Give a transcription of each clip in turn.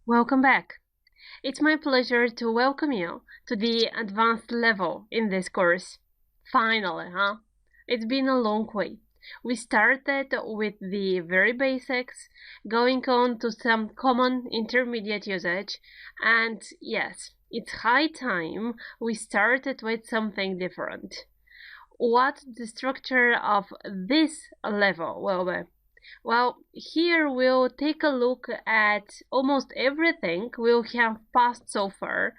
Welcome back. It's my pleasure to welcome you to the advanced level in this course. Finally, huh? It's been a long way. We started with the very basics, going on to some common intermediate usage, and yes, it's high time we started with something different. What the structure of this level will be? Well, here we'll take a look at almost everything we have passed so far,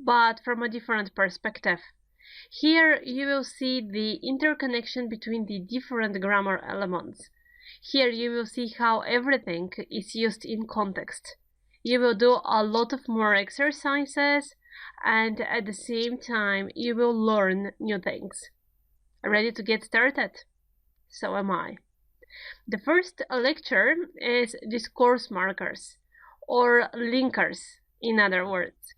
but from a different perspective. Here you will see the interconnection between the different grammar elements. Here you will see how everything is used in context. You will do a lot of more exercises, and at the same time you will learn new things. Ready to get started? So am I. The first lecture is discourse markers, or linkers, in other words.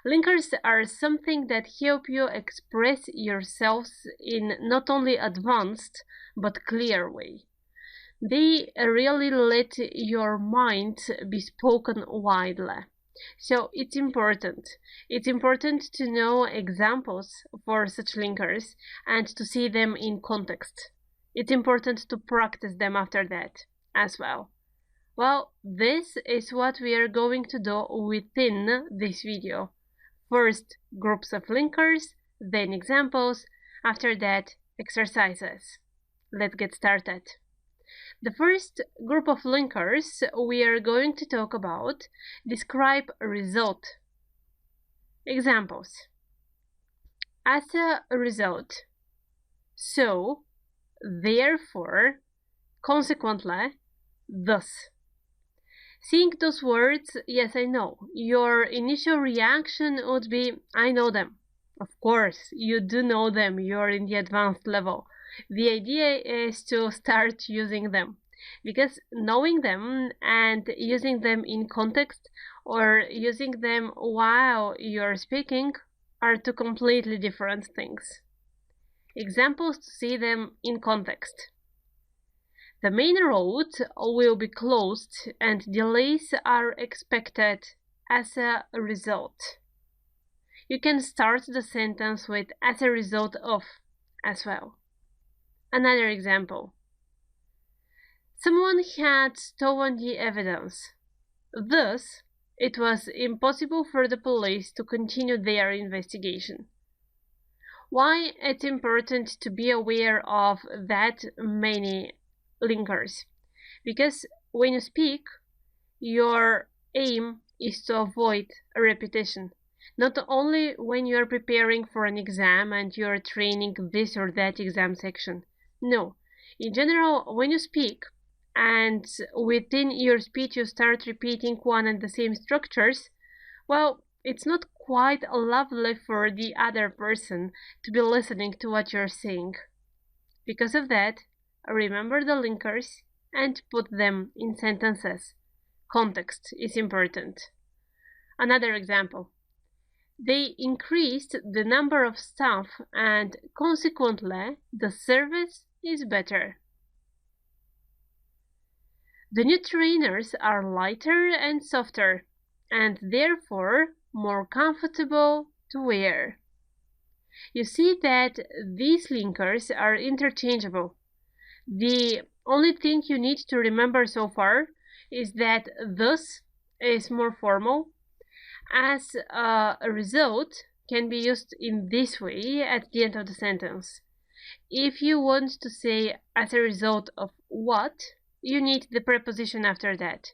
Linkers are something that help you express yourselves in not only advanced but clear way. They really let your mind be spoken widely. So it's important. It's important to know examples for such linkers and to see them in context. It's important to practice them after that as well. Well, this is what we are going to do within this video. First, groups of linkers, then examples, after that, exercises. Let's get started. The first group of linkers we are going to talk about describe a result. Examples. As a result, so, therefore, consequently, thus. Seeing those words, yes, I know, your initial reaction would be, I know them. Of course, you do know them, you're in the advanced level. The idea is to start using them, because knowing them and using them in context or using them while you're speaking are two completely different things. Examples to see them in context. The main road will be closed and delays are expected as a result. You can start the sentence with as a result of as well. Another example. Someone had stolen the evidence. Thus, it was impossible for the police to continue their investigation. Why it's important to be aware of that many linkers? Because when you speak, your aim is to avoid a repetition. Not only when you are preparing for an exam and you are training this or that exam section. No, in general, when you speak and within your speech you start repeating one and the same structures, well, it's not quite lovely for the other person to be listening to what you're saying. Because of that, remember the linkers and put them in sentences. Context is important. Another example. They increased the number of staff and consequently the service is better. The new trainers are lighter and softer and therefore more comfortable to wear. You see that these linkers are interchangeable. The only thing you need to remember so far is that thus is more formal. As a result can be used in this way at the end of the sentence. If you want to say as a result of what, you need the preposition after that.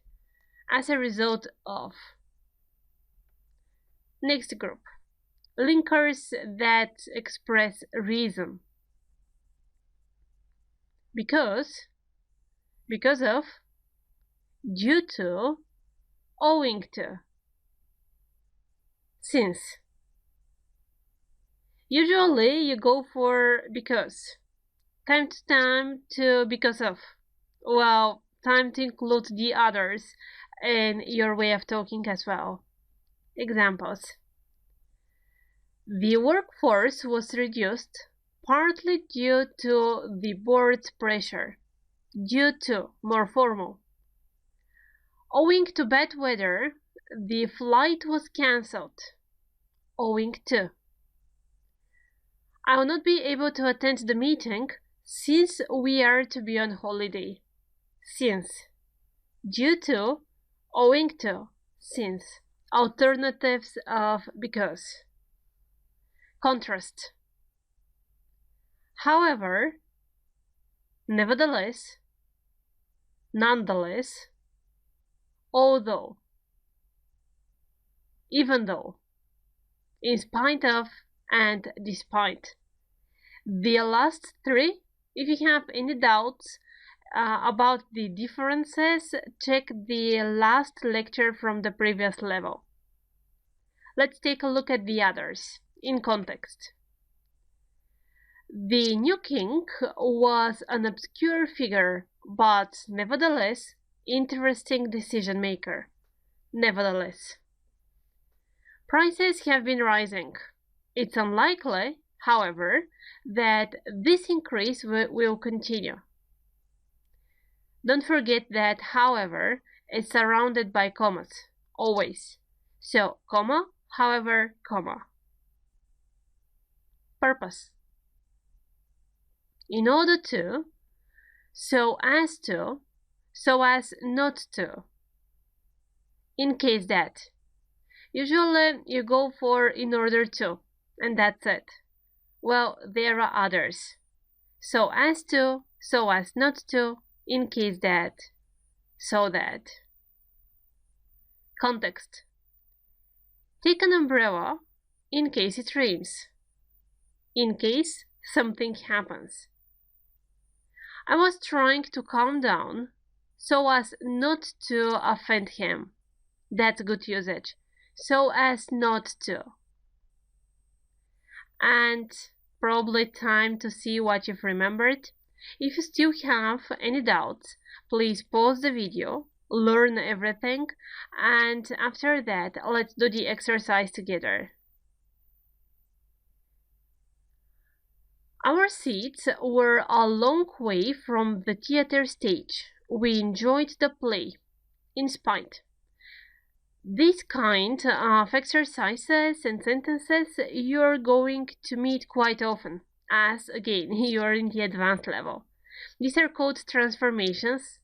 As a result of. Next group. Linkers that express reason. Because of, due to, owing to. Since. Usually you go for because. Time to time to because of. Well, time to include the others in your way of talking as well. Examples. The workforce was reduced partly due to the board's pressure. Due to, more formal. Owing to bad weather, the flight was cancelled owing to. I will not be able to attend the meeting since we are to be on holiday. Since. Due to, owing to, since. Alternatives of because. Contrast. However, nevertheless, nonetheless, although, even though, in spite of, and despite. The last three, if you have any doubts about the differences, check the last lecture from the previous level. Let's take a look at the others in context. The new king was an obscure figure, but nevertheless interesting decision maker. Nevertheless. Prices have been rising. It's unlikely, however, that this increase will continue. Don't forget that however is surrounded by commas, always. So, comma, however, comma. Purpose. In order to, so as not to. In case that. Usually you go for in order to, and that's it. Well, there are others. So as to, so as not to, in case that, so that. Context. Take an umbrella in case it rains. In case something happens. I was trying to calm down so as not to offend him. That's good usage. So as not to. And probably time to see what you've remembered. If you still have any doubts, please pause the video, learn everything, and after that, let's do the exercise together. Our seats were a long way from the theater stage. We enjoyed the play, in spite. This kind of exercises and sentences you're going to meet quite often, as again you're in the advanced level. These are called transformations.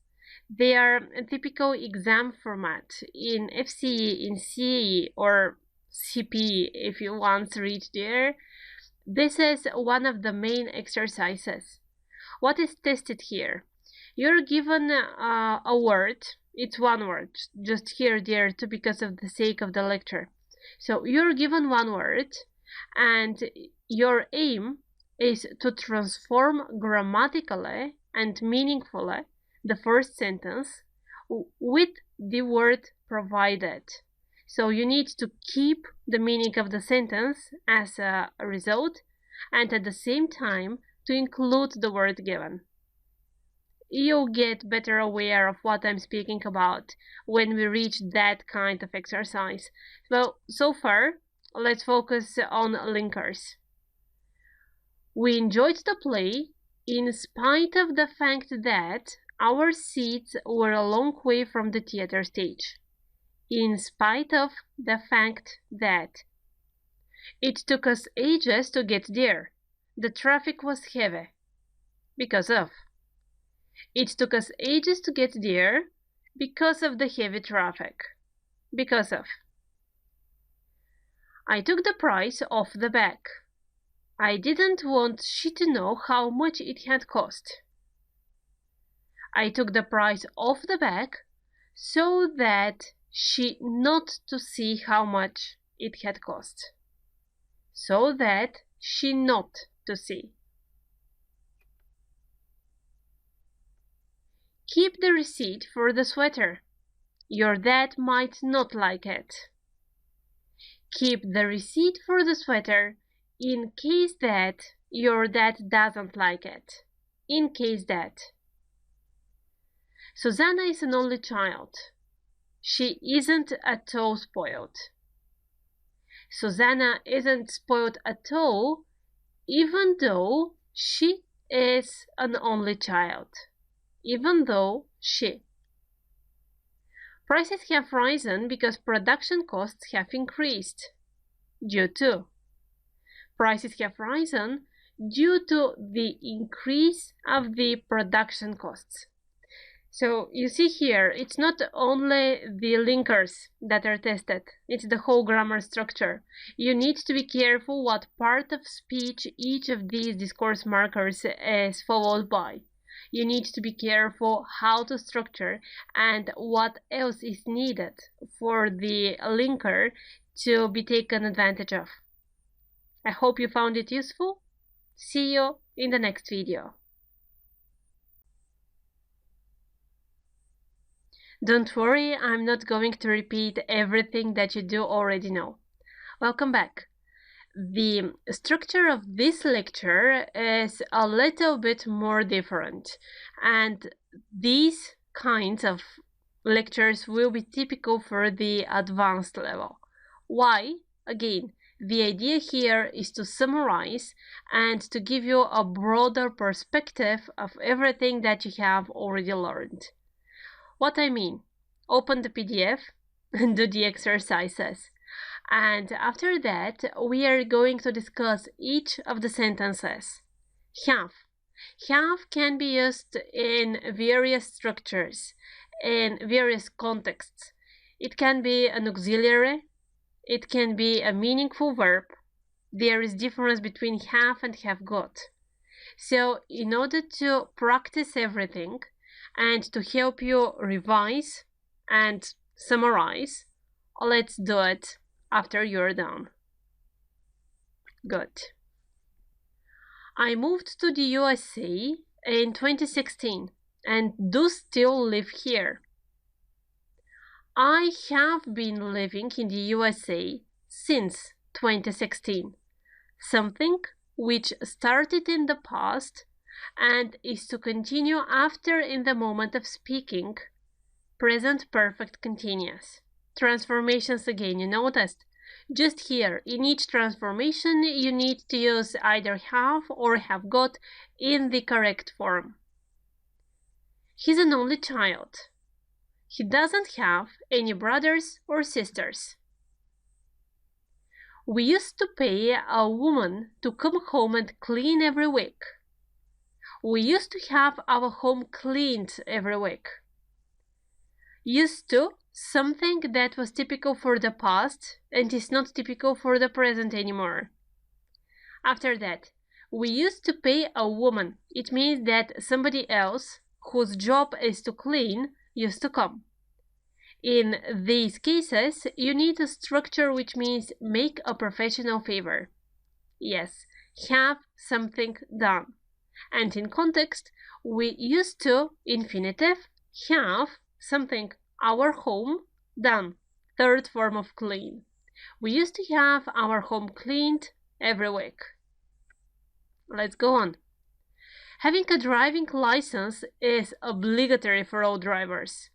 They are a typical exam format in FCE, in CE, or CP if you once reached there. This is one of the main exercises. What is tested here? You're given a word. It's one word, just here, there, too, because of the sake of the lecture. So you're given one word, and your aim is to transform grammatically and meaningfully the first sentence with the word provided. So you need to keep the meaning of the sentence as a result, and at the same time to include the word given. You'll get better aware of what I'm speaking about when we reach that kind of exercise. Well, so far, let's focus on linkers. We enjoyed the play in spite of the fact that our seats were a long way from the theater stage. In spite of the fact that it took us ages to get there. The traffic was heavy. Because of. It took us ages to get there because of the heavy traffic. Because of. I took the price off the bag. I didn't want she to know how much it had cost. I took the price off the bag so that she not to see how much it had cost. So that she not to see. Keep the receipt for the sweater. Your dad might not like it. Keep the receipt for the sweater in case that your dad doesn't like it. In case that. Susanna is an only child. She isn't at all spoiled. Susanna isn't spoiled at all, even though she is an only child. Even though she. Prices have risen because production costs have increased. Due to. Prices have risen due to the increase of the production costs. So you see here, it's not only the linkers that are tested, it's the whole grammar structure. You need to be careful what part of speech each of these discourse markers is followed by. You need to be careful how to structure and what else is needed for the linker to be taken advantage of. I hope you found it useful. See you in the next video. Don't worry, I'm not going to repeat everything that you do already know. Welcome back. The structure of this lecture is a little bit more different, and these kinds of lectures will be typical for the advanced level. Why? Again, the idea here is to summarize and to give you a broader perspective of everything that you have already learned. What I mean, open the PDF and do the exercises. And after that, we are going to discuss each of the sentences. Have. Have can be used in various structures, in various contexts. It can be an auxiliary. It can be a meaningful verb. There is difference between have and have got. So in order to practice everything, and to help you revise and summarize, let's do it after you're done. Good. I moved to the USA in 2016 and do still live here. I have been living in the USA since 2016, something which started in the past and is to continue after in the moment of speaking. Present perfect continuous. Transformations again, you noticed? Just here, in each transformation, you need to use either have or have got in the correct form. He's an only child. He doesn't have any brothers or sisters. We used to pay a woman to come home and clean every week. We used to have our home cleaned every week. Used to, something that was typical for the past and is not typical for the present anymore. After that, we used to pay a woman. It means that somebody else whose job is to clean used to come. In these cases, you need a structure which means make a professional favor. Yes, have something done. And in context, we used to, infinitive, have something, our home, done. Third form of clean. We used to have our home cleaned every week. Let's go on. Having a driving license is obligatory for all drivers.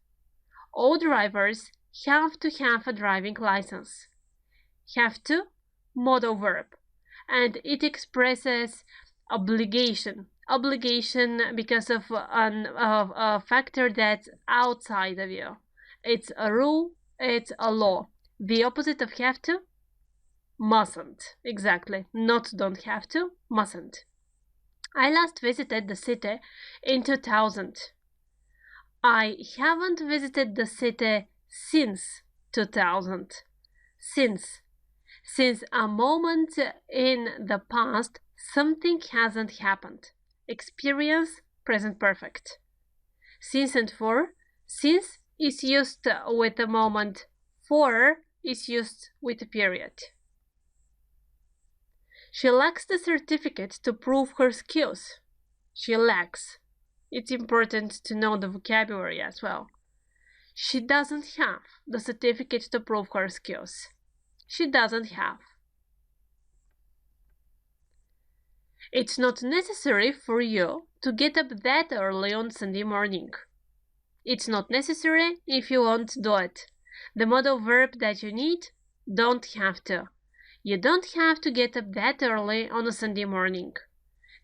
All drivers have to have a driving license. Have to, modal verb, and it expresses obligation. Obligation because of a factor that's outside of you. It's a rule, it's a law. The opposite of have to? Mustn't. Exactly. Not don't have to, mustn't. I last visited the city in 2000. I haven't visited the city since 2000. Since a moment in the past, something hasn't happened. Experience, present perfect. Since and for. Since is used with a moment. For is used with a period. She lacks the certificate to prove her skills. She lacks. It's important to know the vocabulary as well. She doesn't have the certificate to prove her skills. She doesn't have. It's not necessary for you to get up that early on Sunday morning. It's not necessary if you won't do it. The modal verb that you need, don't have to. You don't have to get up that early on a Sunday morning.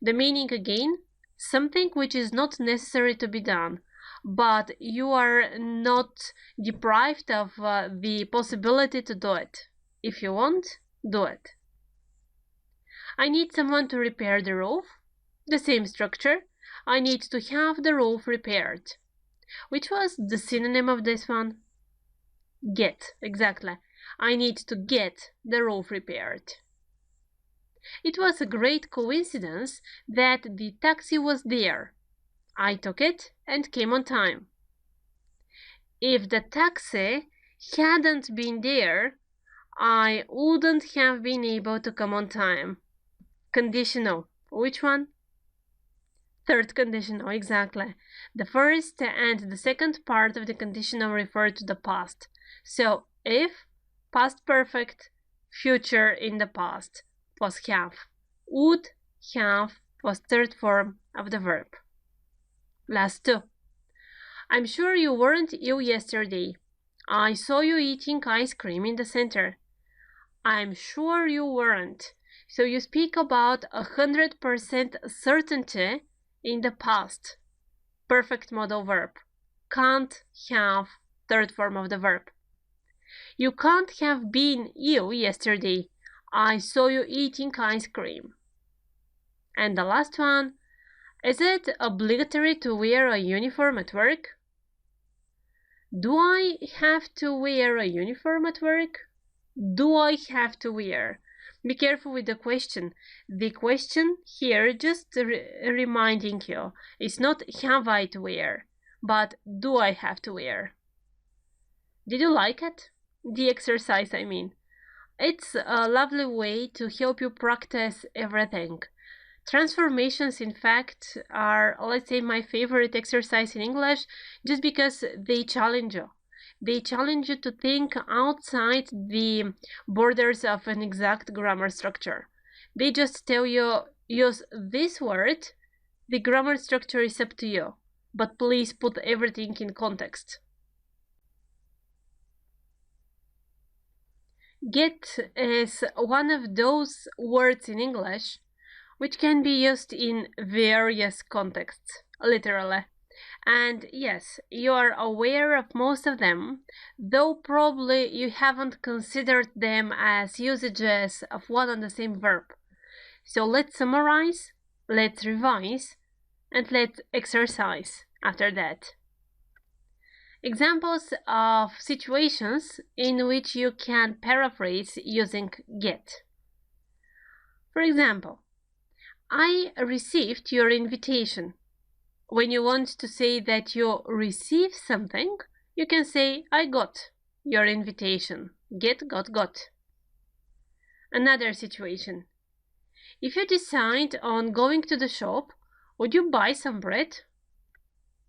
The meaning again, something which is not necessary to be done. but you are not deprived of the possibility to do it. If you want, do it. I need someone to repair the roof. The same structure. I need to have the roof repaired. Which was the synonym of this one? Get, exactly. I need to get the roof repaired. It was a great coincidence that the taxi was there. I took it and came on time. If the taxi hadn't been there, I wouldn't have been able to come on time. Conditional. Which one? Third conditional, exactly. The first and the second part of the conditional refer to the past. So, if, past perfect, future in the past, plus have. Would have was third form of the verb. Last two. I'm sure you weren't ill yesterday. I saw you eating ice cream in the center. I'm sure you weren't. So you speak about 100% certainty in the past. Perfect modal verb. Can't have, third form of the verb. You can't have been ill yesterday. I saw you eating ice cream. And the last one. Is it obligatory to wear a uniform at work? Do I have to wear a uniform at work? Do I have to wear? Be careful with the question. The question here, just reminding you, is not have I to wear, but do I have to wear? Did you like it? The exercise, I mean. It's a lovely way to help you practice everything. Transformations, in fact, are, let's say, my favorite exercise in English just because they challenge you. They challenge you to think outside the borders of an exact grammar structure. They just tell you, use this word, the grammar structure is up to you, but please put everything in context. Get is one of those words in English which can be used in various contexts, literally. And yes, you are aware of most of them, though probably you haven't considered them as usages of one and the same verb. So let's summarize, let's revise, and let's exercise after that. Examples of situations in which you can paraphrase using get. For example, I received your invitation. When you want to say that you receive something, you can say I got your invitation. Get, got. Another situation. If you decide on going to the shop, would you buy some bread?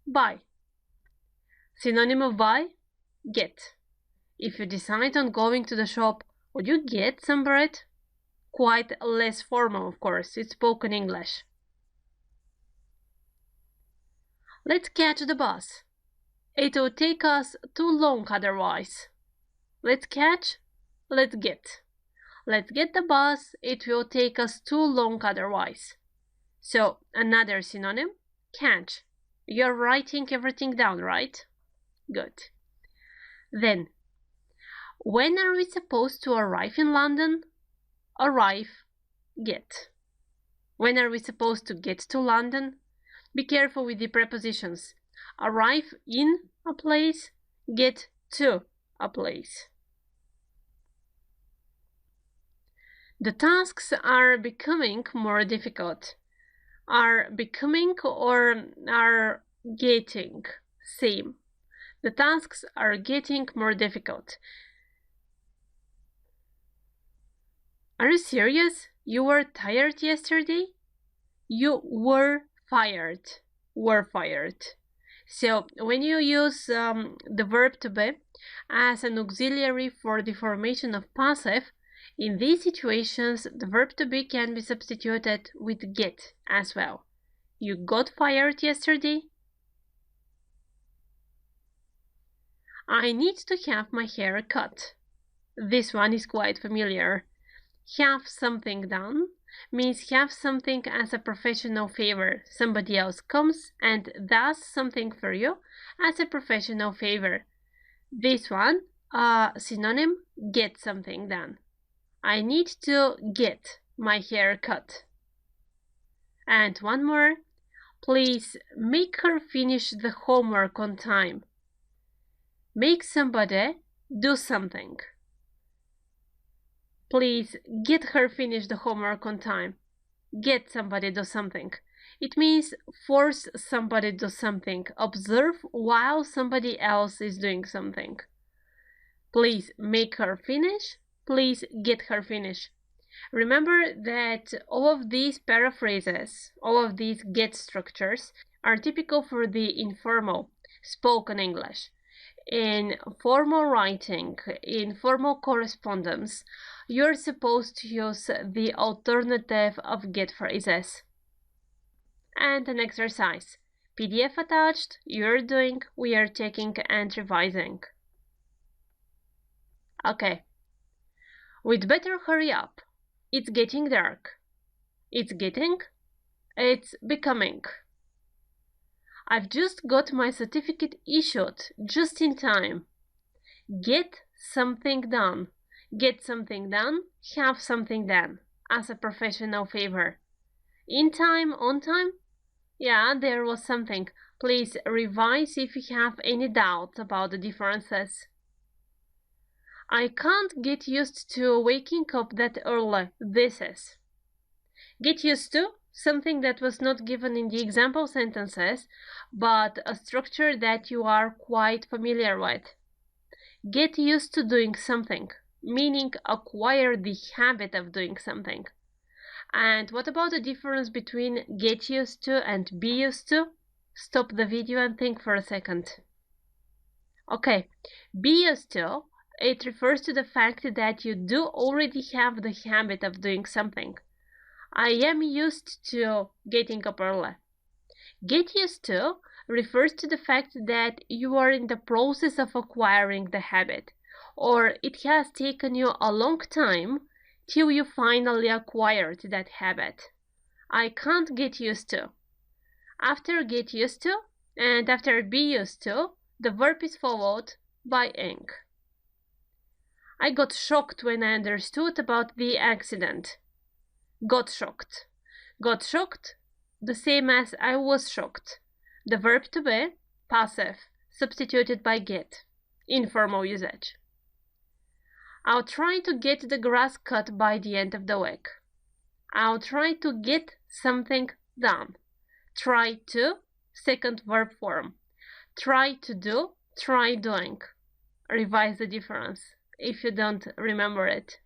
Buy. Synonym of buy? Get. If you decide on going to the shop, would you get some bread? Quite less formal, of course. It's spoken English. Let's catch the bus. It will take us too long otherwise. Let's catch. Let's get. Let's get the bus. It will take us too long otherwise. So, another synonym, catch. You're writing everything down, right? Good. Then, when are we supposed to arrive in London? Arrive, get. When are we supposed to get to London? Be careful with the prepositions. Arrive in a place, get to a place. The tasks are becoming more difficult. Are becoming or are getting? Same. The tasks are getting more difficult. Are you serious? You were tired yesterday? You were fired. Were fired. So when you use the verb to be as an auxiliary for the formation of passive, in these situations the verb to be can be substituted with get as well. You got fired yesterday? I need to have my hair cut. This one is quite familiar. Have something done, means have something as a professional favor. Somebody else comes and does something for you as a professional favor. This one, synonym, get something done. I need to get my hair cut. And one more, please make her finish the homework on time. Make somebody do something. Please get her finish the homework on time. Get somebody do something. It means force somebody do something. Observe while somebody else is doing something. Please make her finish. Please get her finish. Remember that all of these paraphrases, all of these get structures are typical for the informal spoken English. In formal writing, in formal correspondence, you're supposed to use the alternative of get phrases. And an exercise. PDF attached, you're doing, we are taking and revising. Okay. We'd better hurry up. It's getting dark. It's getting. It's becoming. I've just got my certificate issued just in time. Get something done. Get something done, have something done, as a professional favor. In time, on time? Yeah, there was something. Please revise if you have any doubts about the differences. I can't get used to waking up that early. This is. Get used to, something that was not given in the example sentences, but a structure that you are quite familiar with. Get used to doing something, meaning acquire the habit of doing something. And what about the difference between get used to and be used to? Stop the video and think for a second. Okay, be used to, it refers to the fact that you do already have the habit of doing something. I am used to getting up early. Get used to refers to the fact that you are in the process of acquiring the habit, or it has taken you a long time till you finally acquired that habit. I can't get used to. After get used to and after be used to, the verb is followed by ing. I got shocked when I understood about the accident. Got shocked. Got shocked, the same as I was shocked. The verb to be, passive, substituted by get, informal usage. I'll try to get the grass cut by the end of the week. I'll try to get something done. Try to, second verb form. Try to do, try doing. Revise the difference if you don't remember it.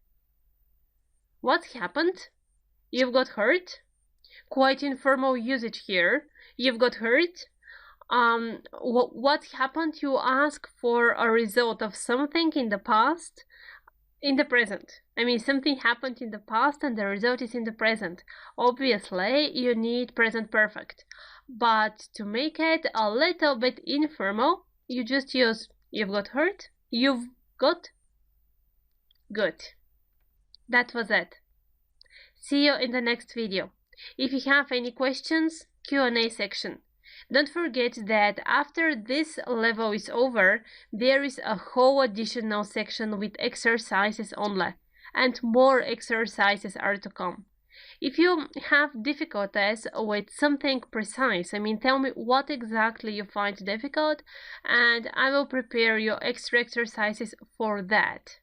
What happened? You've got hurt? Quite informal usage here. You've got hurt. What happened? You ask for a result of something in the past, in the present. I mean, something happened in the past and the result is in the present. Obviously, you need present perfect. But to make it a little bit informal, you just use you've got hurt, you've got. Good. That was it. See you in the next video. If you have any questions, Q&A section. Don't forget that after this level is over, there is a whole additional section with exercises only, and more exercises are to come. If you have difficulties with something precise, I mean, tell me what exactly you find difficult, and I will prepare your extra exercises for that.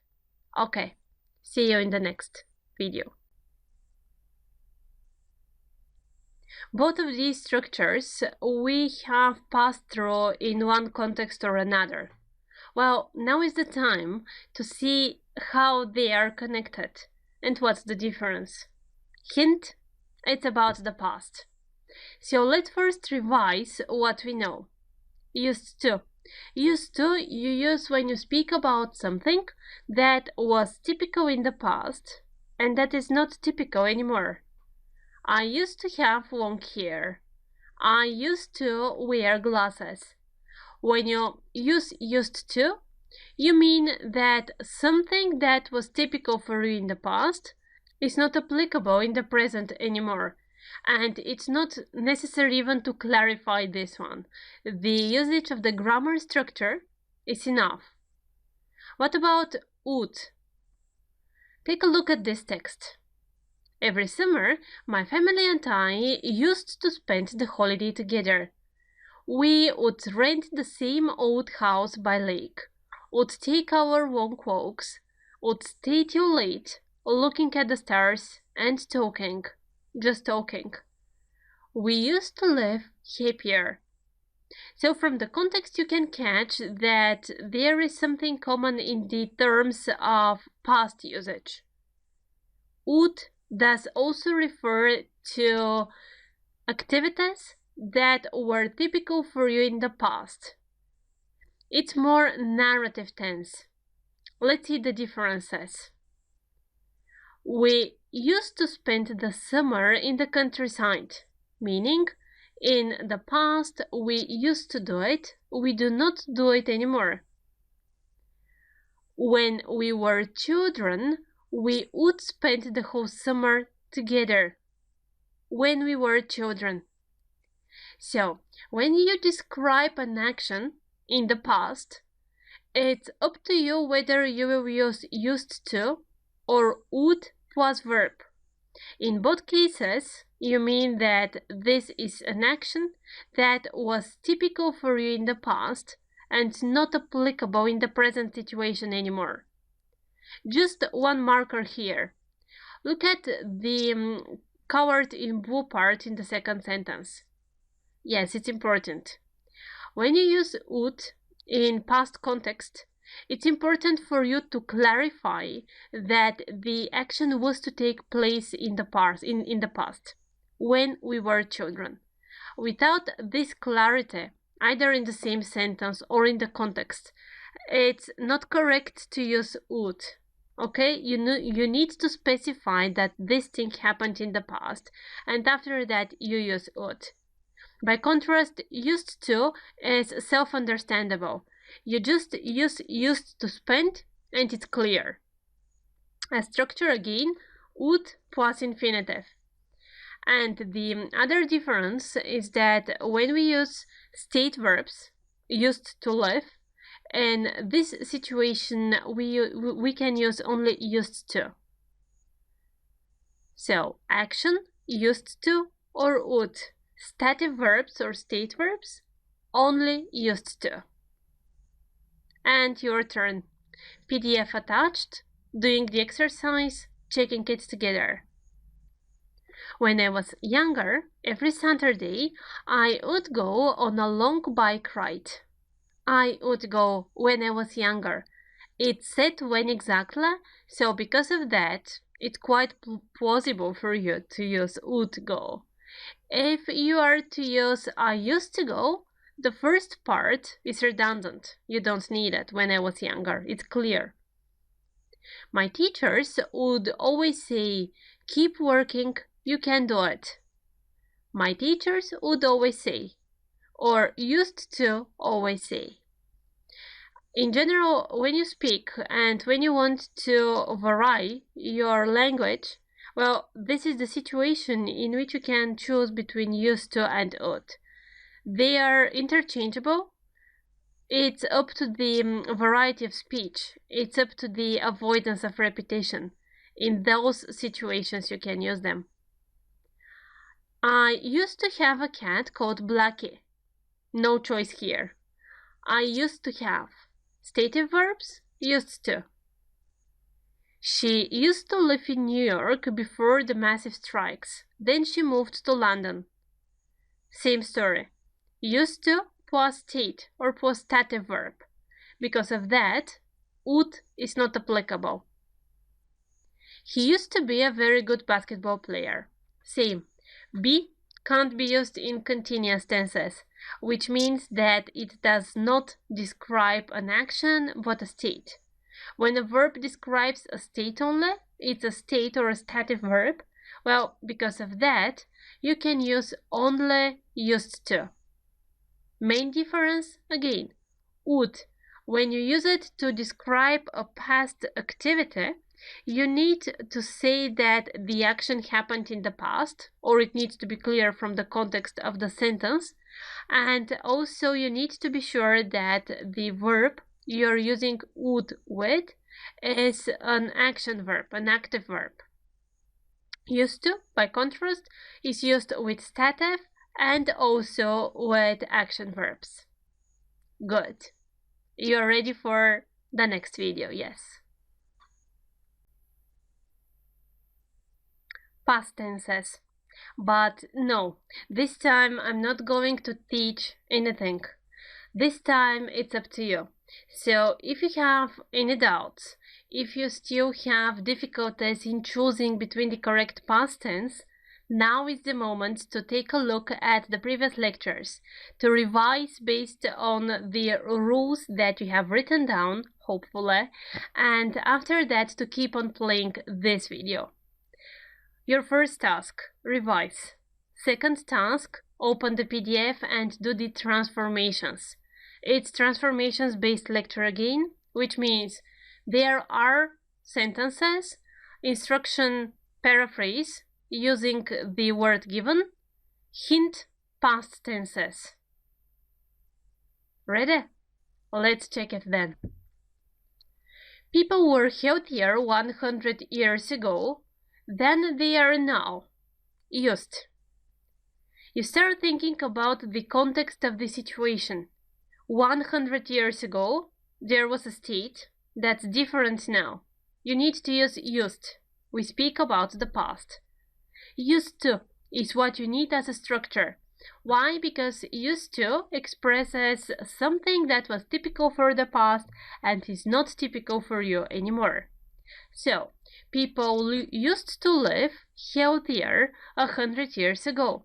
Okay, see you in the next video. Both of these structures we have passed through in one context or another. Well, now is the time to see how they are connected and what's the difference. Hint, it's about the past. So let's first revise what we know. Used to. Used to you use when you speak about something that was typical in the past and that is not typical anymore. I used to have long hair. I used to wear glasses. When you use used to, you mean that something that was typical for you in the past is not applicable in the present anymore. And it's not necessary even to clarify this one. The usage of the grammar structure is enough. What about would? Take a look at this text. Every summer, my family and I used to spend the holiday together. We would rent the same old house by lake, would take our long walks, would stay till late, looking at the stars and talking, just talking. We used to live happier. So from the context you can catch that there is something common in the terms of past usage. Would does also refer to activities that were typical for you in the past. It's more narrative tense. Let's see the differences. We used to spend the summer in the countryside, meaning in the past we used to do it, we do not do it anymore. When we were children, we would spend the whole summer together. When we were children. So, when you describe an action in the past, it's up to you whether you will use used to or would plus verb. In both cases, you mean that this is an action that was typical for you in the past and not applicable in the present situation anymore. Just one marker here. Look at the colored in blue part in the second sentence. Yes, it's important. When you use would in past context, it's important for you to clarify that the action was to take place in the past, when we were children. Without this clarity, either in the same sentence or in the context, it's not correct to use would. Okay, you need to specify that this thing happened in the past, and after that you use would. By contrast, used to is self-understandable. You just use used to spend and it's clear. A structure again, would plus infinitive. And the other difference is that when we use state verbs, used to live, in this situation we can use only used to. So, action, used to or would. Stative verbs or state verbs, only used to. And your turn. PDF attached, doing the exercise, checking it together. When I was younger, every Saturday, I would go on a long bike ride. I would go when I was younger. It said when exactly, so because of that, it's quite plausible for you to use would go. If you are to use I used to go, the first part is redundant. You don't need it. When I was younger, it's clear. My teachers would always say, keep working, you can do it. My teachers would always say, or used to always say. In general, when you speak and when you want to vary your language, well, this is the situation in which you can choose between used to and would. They are interchangeable. It's up to the variety of speech. It's up to the avoidance of repetition. In those situations, you can use them. I used to have a cat called Blackie. No choice here. I used to have. Stative verbs, used to. She used to live in New York before the massive strikes. Then she moved to London. Same story. Used to plus state or plus stative verb. Because of that, would is not applicable. He used to be a very good basketball player. Same. Be can't be used in continuous tenses, which means that it does not describe an action but a state. When a verb describes a state only, it's a state or a stative verb. Well, because of that, you can use only used to. Main difference, again, would. When you use it to describe a past activity, You need to say that the action happened in the past, or it needs to be clear from the context of the sentence. And also you need to be sure that the verb you're using would with is an action verb, an active verb. Used to, by contrast, is used with stative and also with action verbs. Good. You're ready for the next video, yes. Past tenses. But no, this time I'm not going to teach anything. This time it's up to you. So if you have any doubts, if you still have difficulties in choosing between the correct past tense, now is the moment to take a look at the previous lectures, to revise based on the rules that you have written down, hopefully, and after that to keep on playing this video. Your first task, revise. Second task, open the PDF and do the transformations. It's transformations based lecture again, which means there are sentences, instruction paraphrase using the word given, hint past tenses. Ready? Let's check it then. People were healthier 100 years ago than they are now. Used. You start thinking about the context of the situation. 100 years ago, there was a state that's different now. You need to use used. We speak about the past. Used to is what you need as a structure. Why? Because used to expresses something that was typical for the past and is not typical for you anymore. So, people used to live healthier 100 years ago.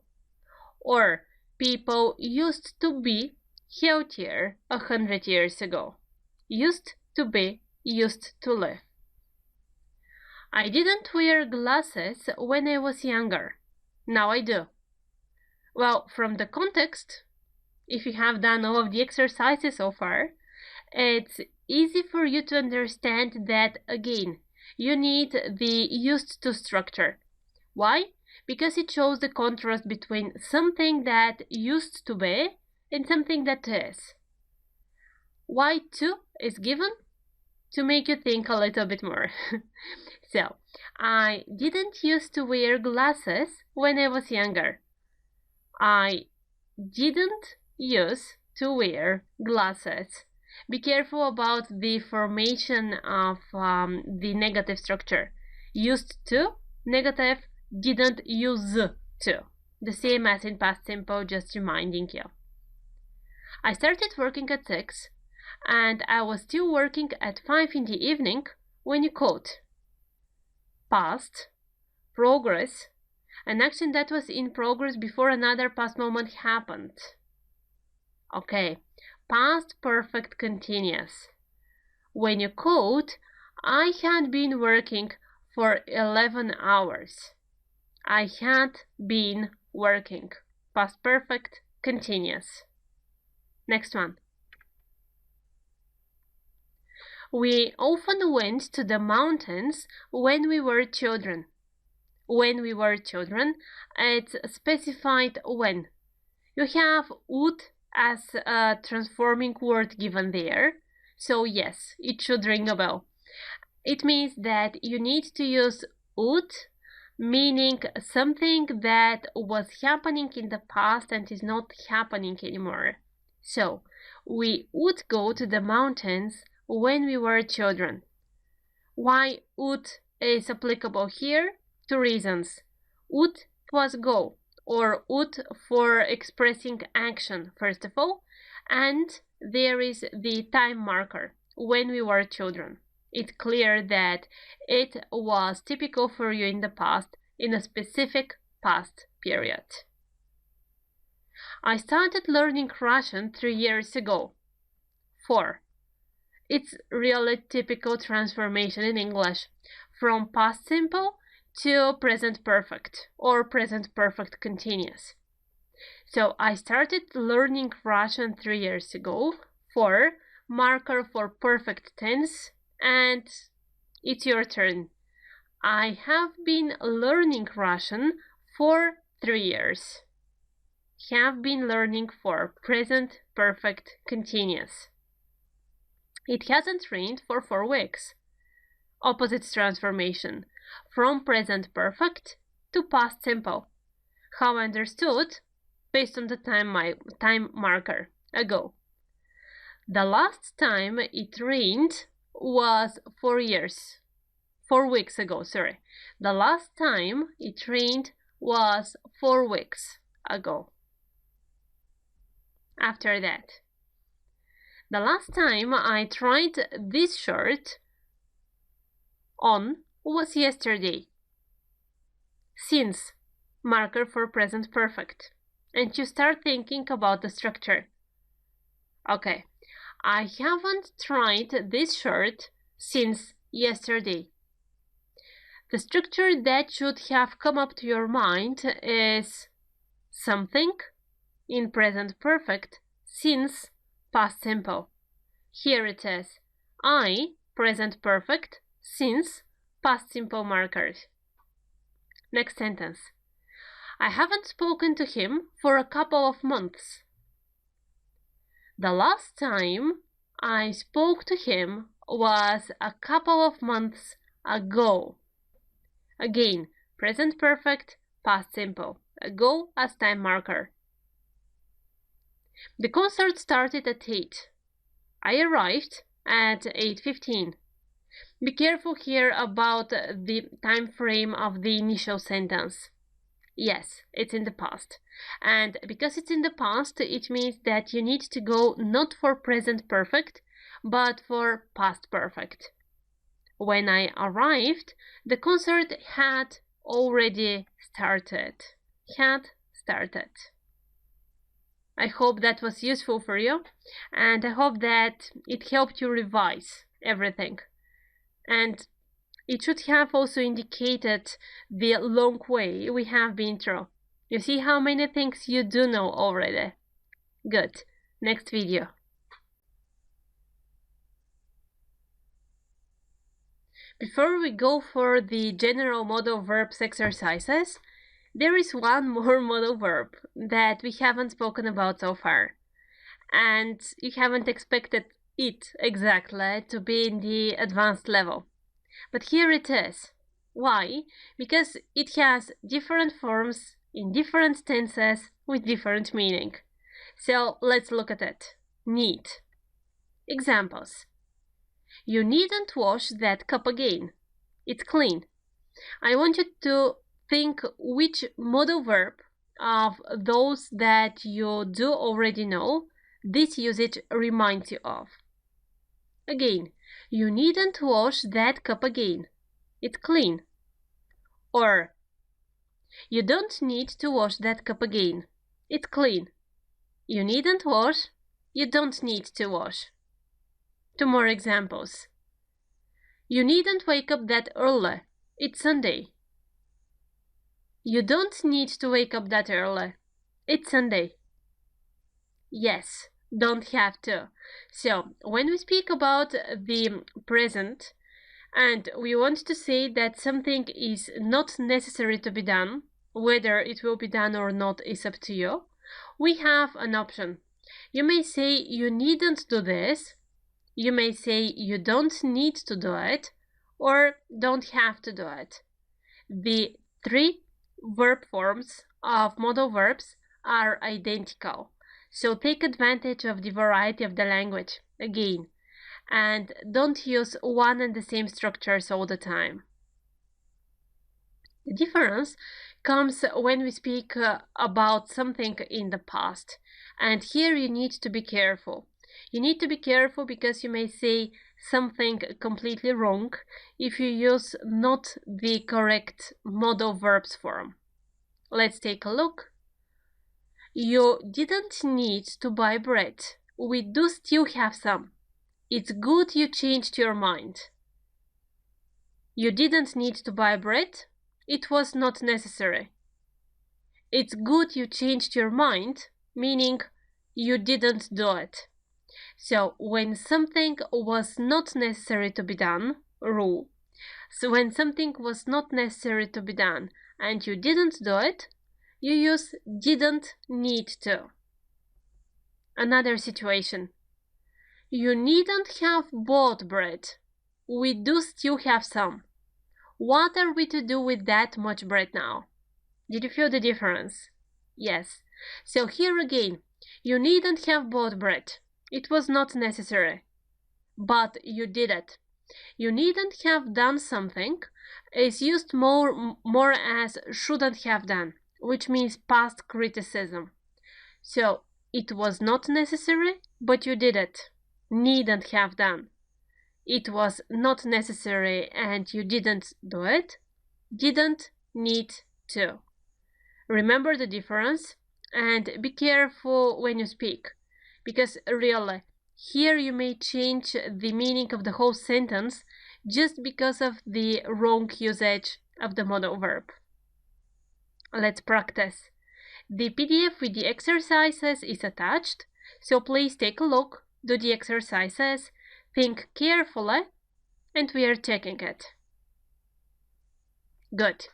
Or, people used to be healthier 100 years ago. Used to be, used to live. I didn't wear glasses when I was younger. Now I do. Well, from the context, if you have done all of the exercises so far, it's easy for you to understand that, again, you need the used to structure. Why? Because it shows the contrast between something that used to be and something that is. Why to is given? To make you think a little bit more. So, I didn't used to wear glasses when I was younger. I didn't used to wear glasses. Be careful about the formation of the negative structure. Used to, negative, didn't use to. The same as in past simple, just reminding you. I started working at 6, and I was still working at 5 in the evening when you called. Past, progress, an action that was in progress before another past moment happened. Okay, past perfect continuous. When you called, I had been working for 11 hours. I had been working. Past perfect continuous. Next one. We often went to the mountains when we were children. When we were children, it's specified when. You have would as a transforming word given there, so yes, it should ring a bell. It means that you need to use would, meaning something that was happening in the past and is not happening anymore. So, we would go to the mountains when we were children. Why would is applicable here? 2 reasons. Would plus go, or would for expressing action, first of all, and there is the time marker, when we were children. It's clear that it was typical for you in the past, in a specific past period. I started learning Russian 3 years ago. 4. It's really typical transformation in English from past simple to present perfect or present perfect continuous. So I started learning Russian 3 years ago. 4, marker for perfect tense, and It's your turn. I have been learning Russian for 3 years. Have been learning for present perfect continuous. It hasn't rained for 4 weeks. Opposites transformation from present perfect to past simple. How I understood based on the time marker ago. The last time it rained was 4 weeks ago, sorry. The last time it rained was 4 weeks ago. After that, the last time I tried this shirt on was yesterday. Since, marker for present perfect. And you start thinking about the structure. Okay, I haven't tried this shirt since yesterday. The structure that should have come up to your mind is something in present perfect since past simple. Here it is. I, present perfect, since past simple markers. Next sentence. I haven't spoken to him for a couple of months. The last time I spoke to him was a couple of months ago. Again, present perfect, past simple. Ago as time marker. The concert started at 8. I arrived at 8:15. Be careful here about the time frame of the initial sentence. Yes, it's in the past. And because it's in the past, it means that you need to go not for present perfect, but for past perfect. When I arrived, the concert had already started. I hope that was useful for you, and I hope that it helped you revise everything. And it should have also indicated the long way we have been through. You see how many things you do know already. Good. Next video. Before we go for the general modal verbs exercises, there is one more modal verb that we haven't spoken about so far. And you haven't expected it exactly to be in the advanced level. But here it is. Why? Because it has different forms in different tenses with different meaning. So let's look at it. Need. Examples. You needn't wash that cup again. It's clean. I want you to think which modal verb of those that you do already know this usage reminds you of. Again, you needn't wash that cup again. It's clean. Or, you don't need to wash that cup again. It's clean. You needn't wash. You don't need to wash. 2 more examples. You needn't wake up that early. It's Sunday. You don't need to wake up that early. It's Sunday. Yes, don't have to. So, when we speak about the present, and we want to say that something is not necessary to be done, whether it will be done or not is up to you, we have an option. You may say you needn't do this, you may say you don't need to do it, or don't have to do it. The 3 verb forms of modal verbs are identical, so take advantage of the variety of the language again, and don't use one and the same structures all the time. The difference comes when we speak about something in the past, and here you need to be careful. You need to be careful because you may say something completely wrong if you use not the correct modal verbs form. Let's take a look. You didn't need to buy bread. We do still have some. It's good you changed your mind. You didn't need to buy bread. It was not necessary. It's good you changed your mind, meaning you didn't do it. So when something was not necessary to be done, rule, So when something was not necessary to be done and you didn't do it, you use didn't need to. Another situation. You needn't have bought bread. We do still have some. What are we to do with that much bread now? Did you feel the difference? Yes. So here again, you needn't have bought bread. It was not necessary. But you did it. You needn't have done something is used more as shouldn't have done, which means past criticism. So it was not necessary, but you did it. Needn't have done. It was not necessary and you didn't do it. Didn't need to. Remember the difference and be careful when you speak, because really, here you may change the meaning of the whole sentence just because of the wrong usage of the modal verb. Let's practice. The PDF with the exercises is attached, so please take a look, do the exercises, think carefully, and we are checking it. Good.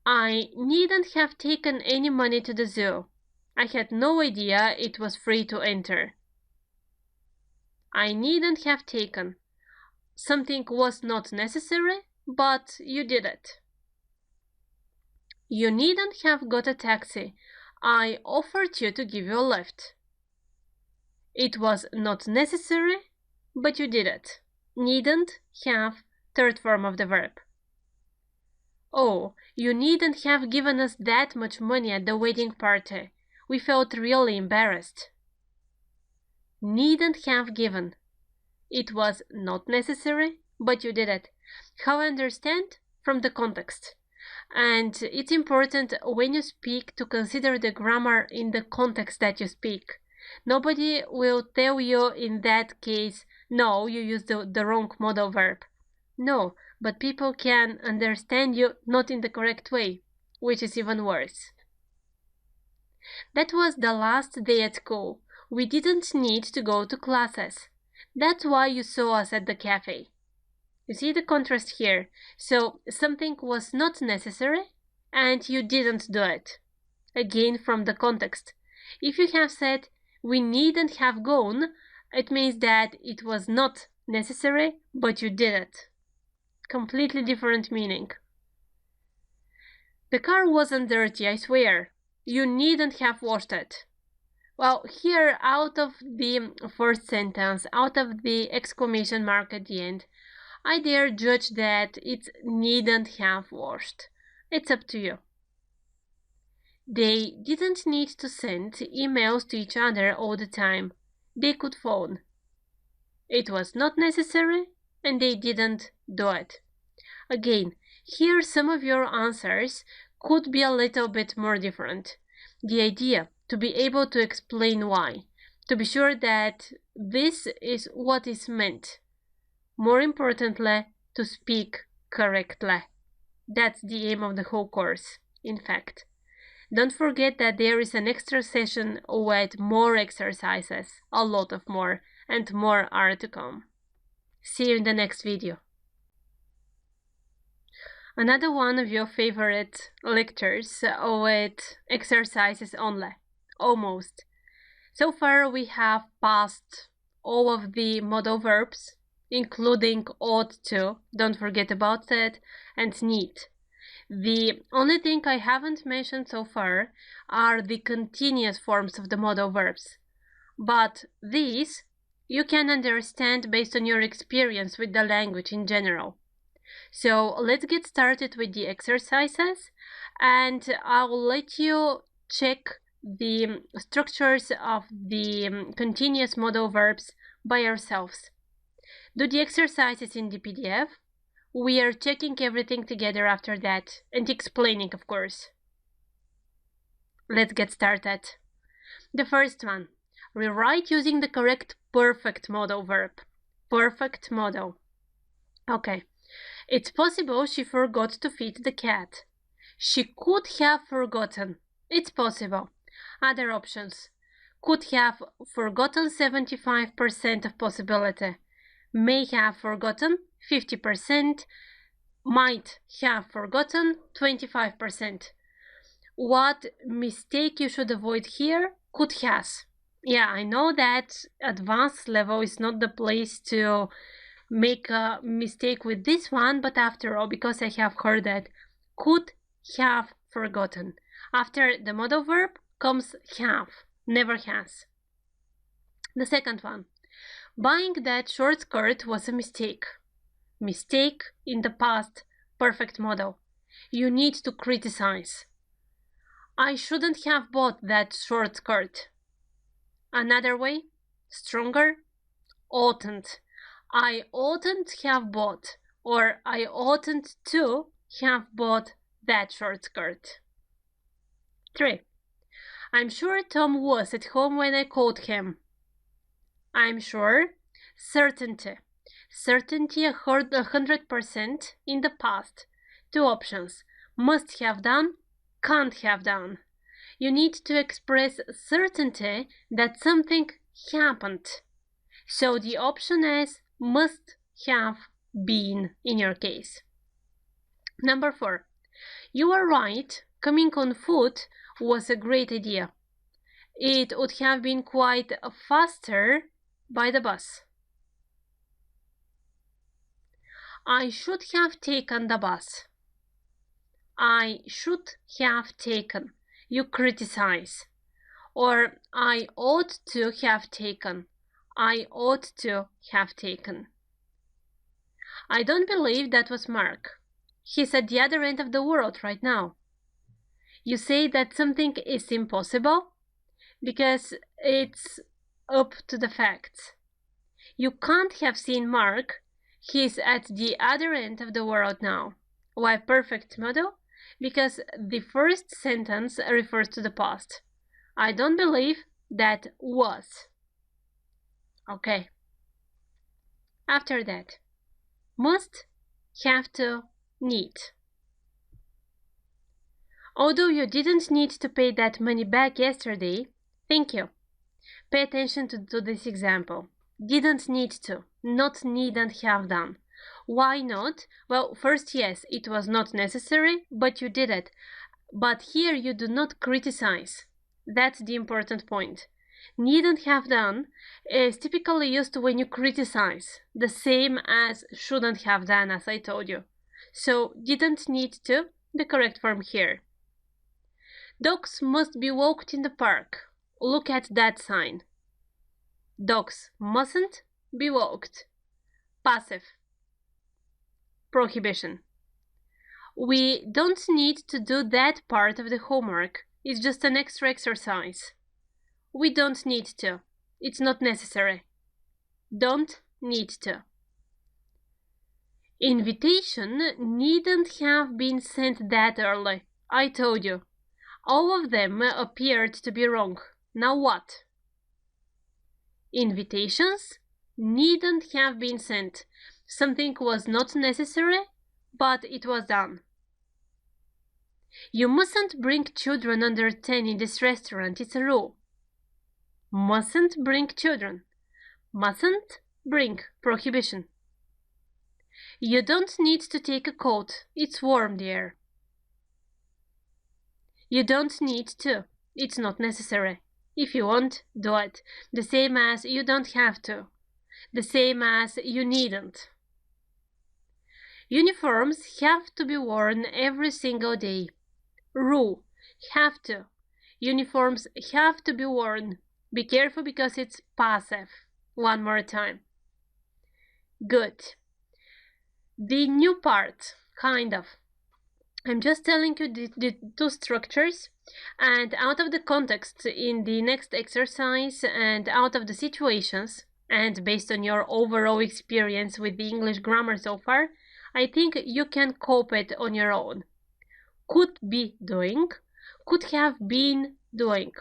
I needn't have taken any money to the zoo. I had no idea it was free to enter. I needn't have taken. Something was not necessary, but you did it. You needn't have got a taxi. I offered you to give you a lift. It was not necessary, but you did it. Needn't have, third form of the verb. Oh, you needn't have given us that much money at the wedding party. We felt really embarrassed. Needn't have given. It was not necessary, but you did it. How I understand? From the context. And it's important when you speak to consider the grammar in the context that you speak. Nobody will tell you in that case, no, you used the wrong modal verb. No, but people can understand you not in the correct way, which is even worse. That was the last day at school. We didn't need to go to classes. That's why you saw us at the cafe. You see the contrast here. So something was not necessary and you didn't do it. Again, from the context. If you have said, we needn't have gone, it means that it was not necessary, but you did it. Completely different meaning. The car wasn't dirty, I swear. You needn't have washed it. Well, here, out of the first sentence, out of the exclamation mark at the end, I dare judge that it needn't have washed. It's up to you. They didn't need to send emails to each other all the time. They could phone. It was not necessary, and they didn't do it. Again, here some of your answers could be a little bit more different. The idea to be able to explain why, to be sure that this is what is meant. More importantly, to speak correctly. That's the aim of the whole course, in fact. Don't forget that there is an extra session with more exercises, a lot of more, and more are to come. See you in the next video. Another one of your favorite lectures with exercises only. Almost. So far we have passed all of the modal verbs, including ought to, don't forget about that, and need. The only thing I haven't mentioned so far are the continuous forms of the modal verbs. But these you can understand based on your experience with the language in general. So let's get started with the exercises, and I'll let you check the structures of the continuous modal verbs by yourselves. Do the exercises in the PDF. We are checking everything together after that, and explaining, of course. Let's get started. The first one, rewrite using the correct perfect modal verb. Perfect modal. Okay. It's possible she forgot to feed the cat. She could have forgotten. It's possible. Other options. Could have forgotten 75% of possibility. May have forgotten 50%, might have forgotten 25%. What mistake you should avoid here? Could has. Yeah, I know that advanced level is not the place to make a mistake with this one, but after all, because I have heard that could have forgotten. After the modal verb comes have, never has. The second one, buying that short skirt was a mistake. Mistake in the past, perfect model. You need to criticize. I shouldn't have bought that short skirt. Another way, stronger, oughtn't. I oughtn't have bought, or I oughtn't to have bought that short skirt. 3. I'm sure Tom was at home when I called him. I'm sure, certainty. Certainty 100% in the past. 2 options, must have done, can't have done. You need to express certainty that something happened. So the option is must have been in your case. Number 4. You are right, coming on foot was a great idea. It would have been quite faster by the bus. I should have taken the bus. I should have taken. You criticize. Or I ought to have taken. I ought to have taken. I don't believe that was Mark. He's at the other end of the world right now. You say that something is impossible because it's up to the facts. You can't have seen Mark. He's at the other end of the world now. Why perfect model? Because the first sentence refers to the past. I don't believe that was. Okay. After that, must, have to, need. Although you didn't need to pay that money back yesterday, thank you. Pay attention to this example. Didn't need to, not needn't have done. Why not? Well, first, yes, it was not necessary, but you did it. But here you do not criticize. That's the important point. Needn't have done is typically used when you criticize, the same as shouldn't have done, as I told you. So, didn't need to, the correct form here. Dogs must be walked in the park. Look at that sign. Dogs mustn't be walked. Passive. Prohibition. We don't need to do that part of the homework. It's just an extra exercise. We don't need to. It's not necessary. Don't need to. Invitation needn't have been sent that early. I told you. All of them appeared to be wrong. Now what? Invitations needn't have been sent. Something was not necessary, but it was done. You mustn't bring children under 10 in this restaurant. It's a rule. Mustn't bring children. Mustn't bring. Prohibition. You don't need to take a coat. It's warm there. You don't need to. It's not necessary. If you want, do it. The same as you don't have to. The same as you needn't. Uniforms have to be worn every single day. Rule. Have to. Uniforms have to be worn. Be careful because it's passive. One more time. Good. The new part, kind of. I'm just telling you the two structures, and out of the context in the next exercise and out of the situations, and based on your overall experience with the English grammar so far, I think you can cope it on your own. Could be doing, could have been doing,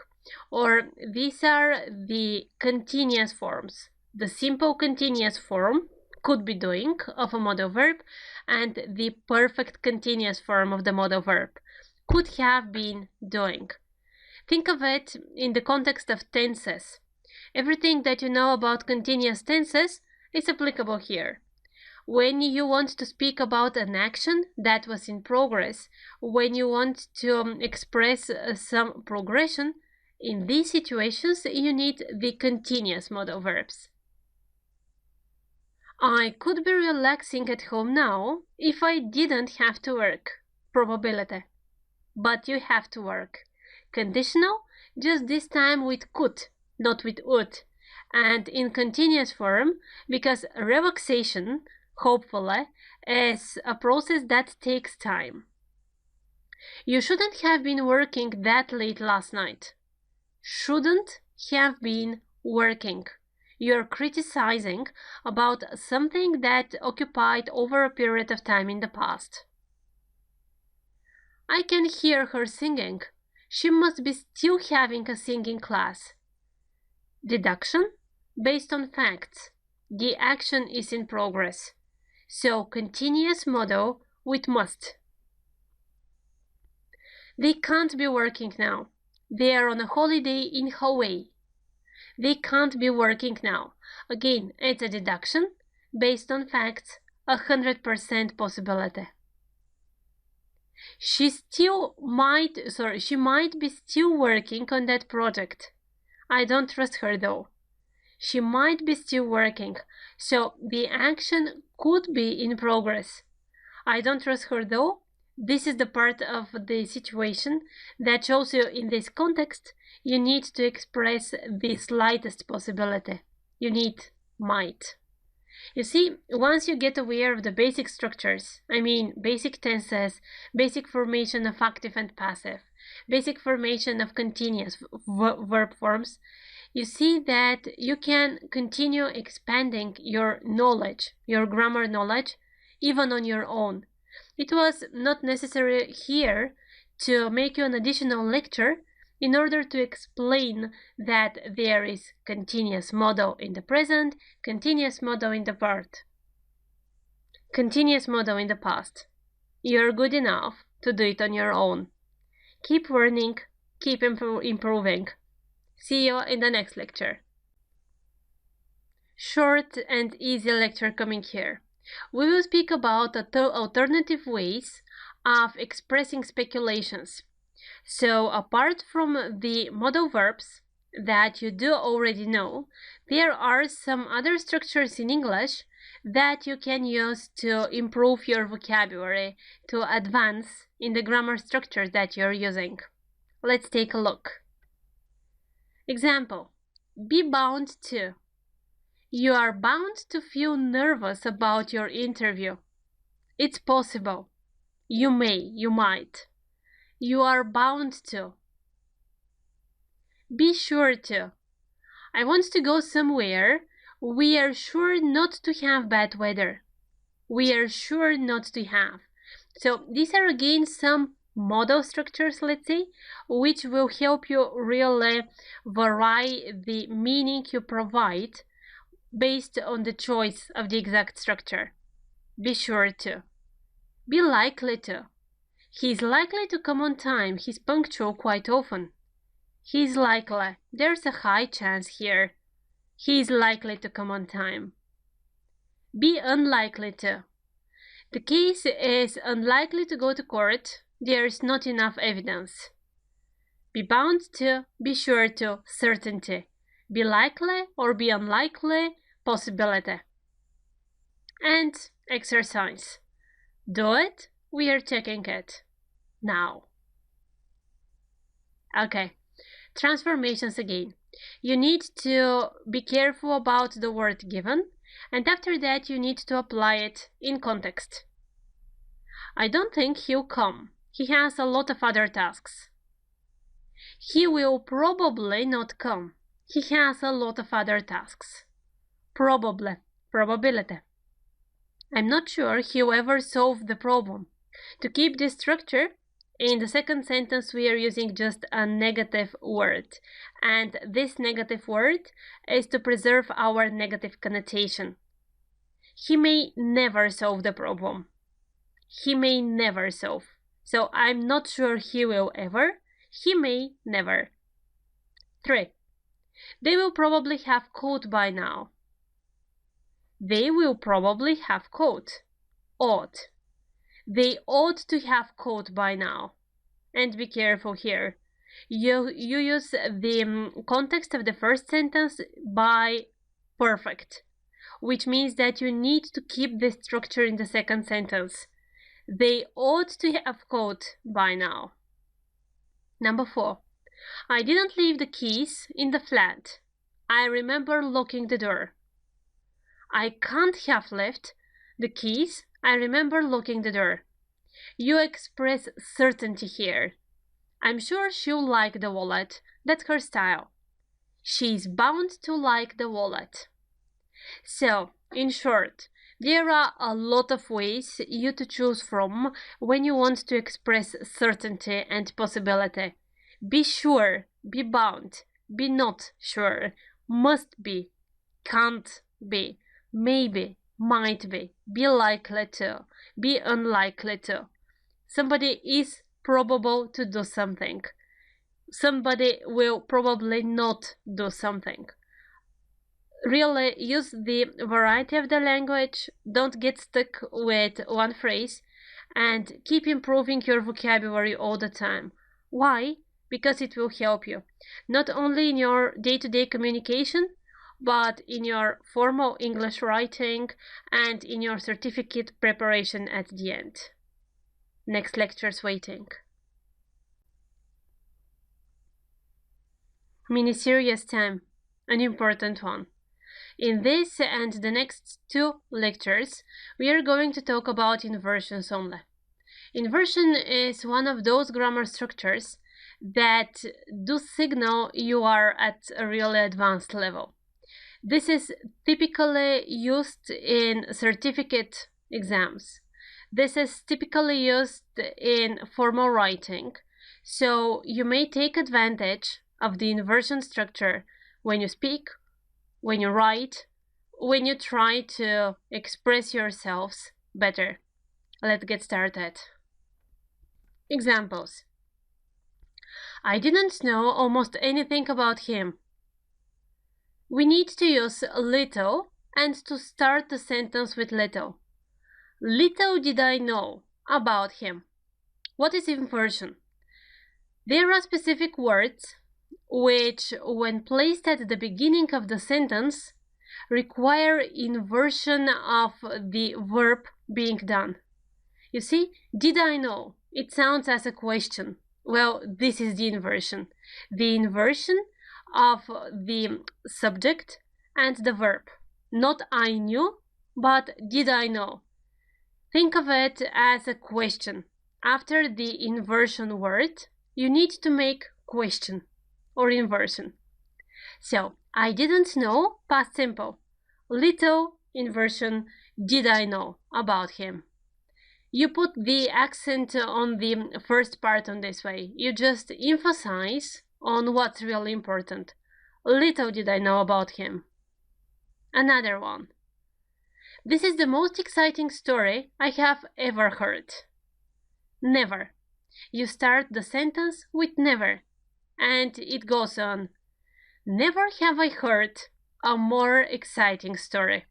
or these are the continuous forms. The simple continuous form, could be doing, of a modal verb, and the perfect continuous form of the modal verb, could have been doing. Think of it in the context of tenses. Everything that you know about continuous tenses is applicable here. When you want to speak about an action that was in progress, when you want to express some progression, in these situations you need the continuous modal verbs. I could be relaxing at home now if I didn't have to work. Probability. But you have to work. Conditional, just this time with could, not with would. And in continuous form, because relaxation, hopefully, is a process that takes time. You shouldn't have been working that late last night. Shouldn't have been working. You're criticizing about something that occupied over a period of time in the past. I can hear her singing. She must be still having a singing class. Deduction based on facts. The action is in progress. So continuous modal with must. They can't be working now. They are on a holiday in Hawaii. They can't be working now. Again, it's a deduction based on facts, 100% possibility. She might be still working on that project. I don't trust her though. She might be still working, so the action could be in progress. I don't trust her though. This is the part of the situation that shows you in this context you need to express the slightest possibility. You need might. You see, once you get aware of the basic structures, I mean basic tenses, basic formation of active and passive, basic formation of continuous verb forms, you see that you can continue expanding your knowledge, your grammar knowledge, even on your own. It was not necessary here to make you an additional lecture in order to explain that there is continuous modal in the present, continuous modal in the part, continuous modal in the past. You're good enough to do it on your own. Keep learning, keep improving. See you in the next lecture. Short and easy lecture coming here. We will speak about alternative ways of expressing speculations. So apart from the modal verbs that you do already know, there are some other structures in English that you can use to improve your vocabulary, to advance in the grammar structure that you're using. Let's take a look. Example, be bound to. You are bound to feel nervous about your interview. It's possible. You may, you might. You are bound to. Be sure to. I want to go somewhere. We are sure not to have bad weather. We are sure not to have. So these are again some modal structures, let's say, which will help you really vary the meaning you provide based on the choice of the exact structure. Be sure to. Be likely to. He's likely to come on time. He's punctual quite often. He's likely. There's a high chance here. He's likely to come on time. Be unlikely to. The case is unlikely to go to court. There's not enough evidence. Be bound to, be sure to, certainty. Be likely or be unlikely, possibility. And exercise. Do it, we are checking it. Now. Okay, transformations again. You need to be careful about the word given, and after that you need to apply it in context. I don't think he'll come. He has a lot of other tasks. He will probably not come. He has a lot of other tasks. Probably, probability. I'm not sure he'll ever solve the problem. To keep this structure, in the second sentence we are using just a negative word. And this negative word is to preserve our negative connotation. He may never solve the problem. He may never solve. So I'm not sure he will ever. He may never. 3. They will probably have code by now. They will probably have caught. Ought. They ought to have caught by now. And be careful here. You use the context of the first sentence by perfect, which means that you need to keep the structure in the second sentence. They ought to have caught by now. Number 4. I didn't leave the keys in the flat. I remember locking the door. I can't have left the keys. I remember locking the door. You express certainty here. I'm sure she'll like the wallet. That's her style. She's bound to like the wallet. So, in short, there are a lot of ways you to choose from when you want to express certainty and possibility. Be sure, be bound, be not sure, must be, can't be, maybe, might be likely to, be unlikely to. Somebody is probable to do something. Somebody will probably not do something. Really use the variety of the language, don't get stuck with one phrase, and keep improving your vocabulary all the time. Why? Because it will help you, not only in your day-to-day communication, but in your formal English writing and in your certificate preparation at the end. Next lecture's waiting. Mini-serious time, an important one. In this and the next 2 lectures, we are going to talk about inversions only. Inversion is one of those grammar structures that do signal you are at a really advanced level. This is typically used in certificate exams. This is typically used in formal writing, so you may take advantage of the inversion structure when you speak, when you write, when you try to express yourselves better. Let's get started. Examples. I didn't know almost anything about him. We need to use little and to start the sentence with little. Little did I know about him. What is inversion? There are specific words which, when placed at the beginning of the sentence, require inversion of the verb being done. You see, did I know? It sounds as a question. Well, this is the inversion. The inversion of the subject and the verb. Not I knew, but did I know? Think of it as a question. After the inversion word, you need to make question or inversion. So, I didn't know, past simple. Little inversion, did I know about him? You put the accent on the first part on this way. You just emphasize on what's really important. Little did I know about him. Another one. This is the most exciting story I have ever heard. Never. You start the sentence with never, and it goes on. Never have I heard a more exciting story.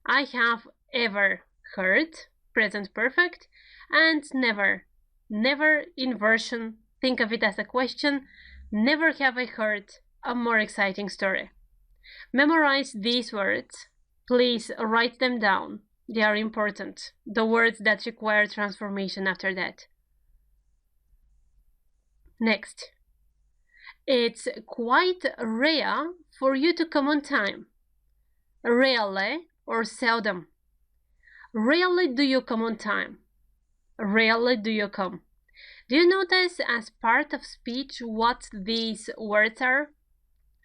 I have ever heard, present perfect, and never. Never inversion, think of it as a question. Never have I heard a more exciting story. Memorize these words. Please write them down. They are important. The words that require transformation after that. Next. It's quite rare for you to come on time. Rarely or seldom. Rarely do you come on time. Rarely do you come. Do you notice as part of speech what these words are?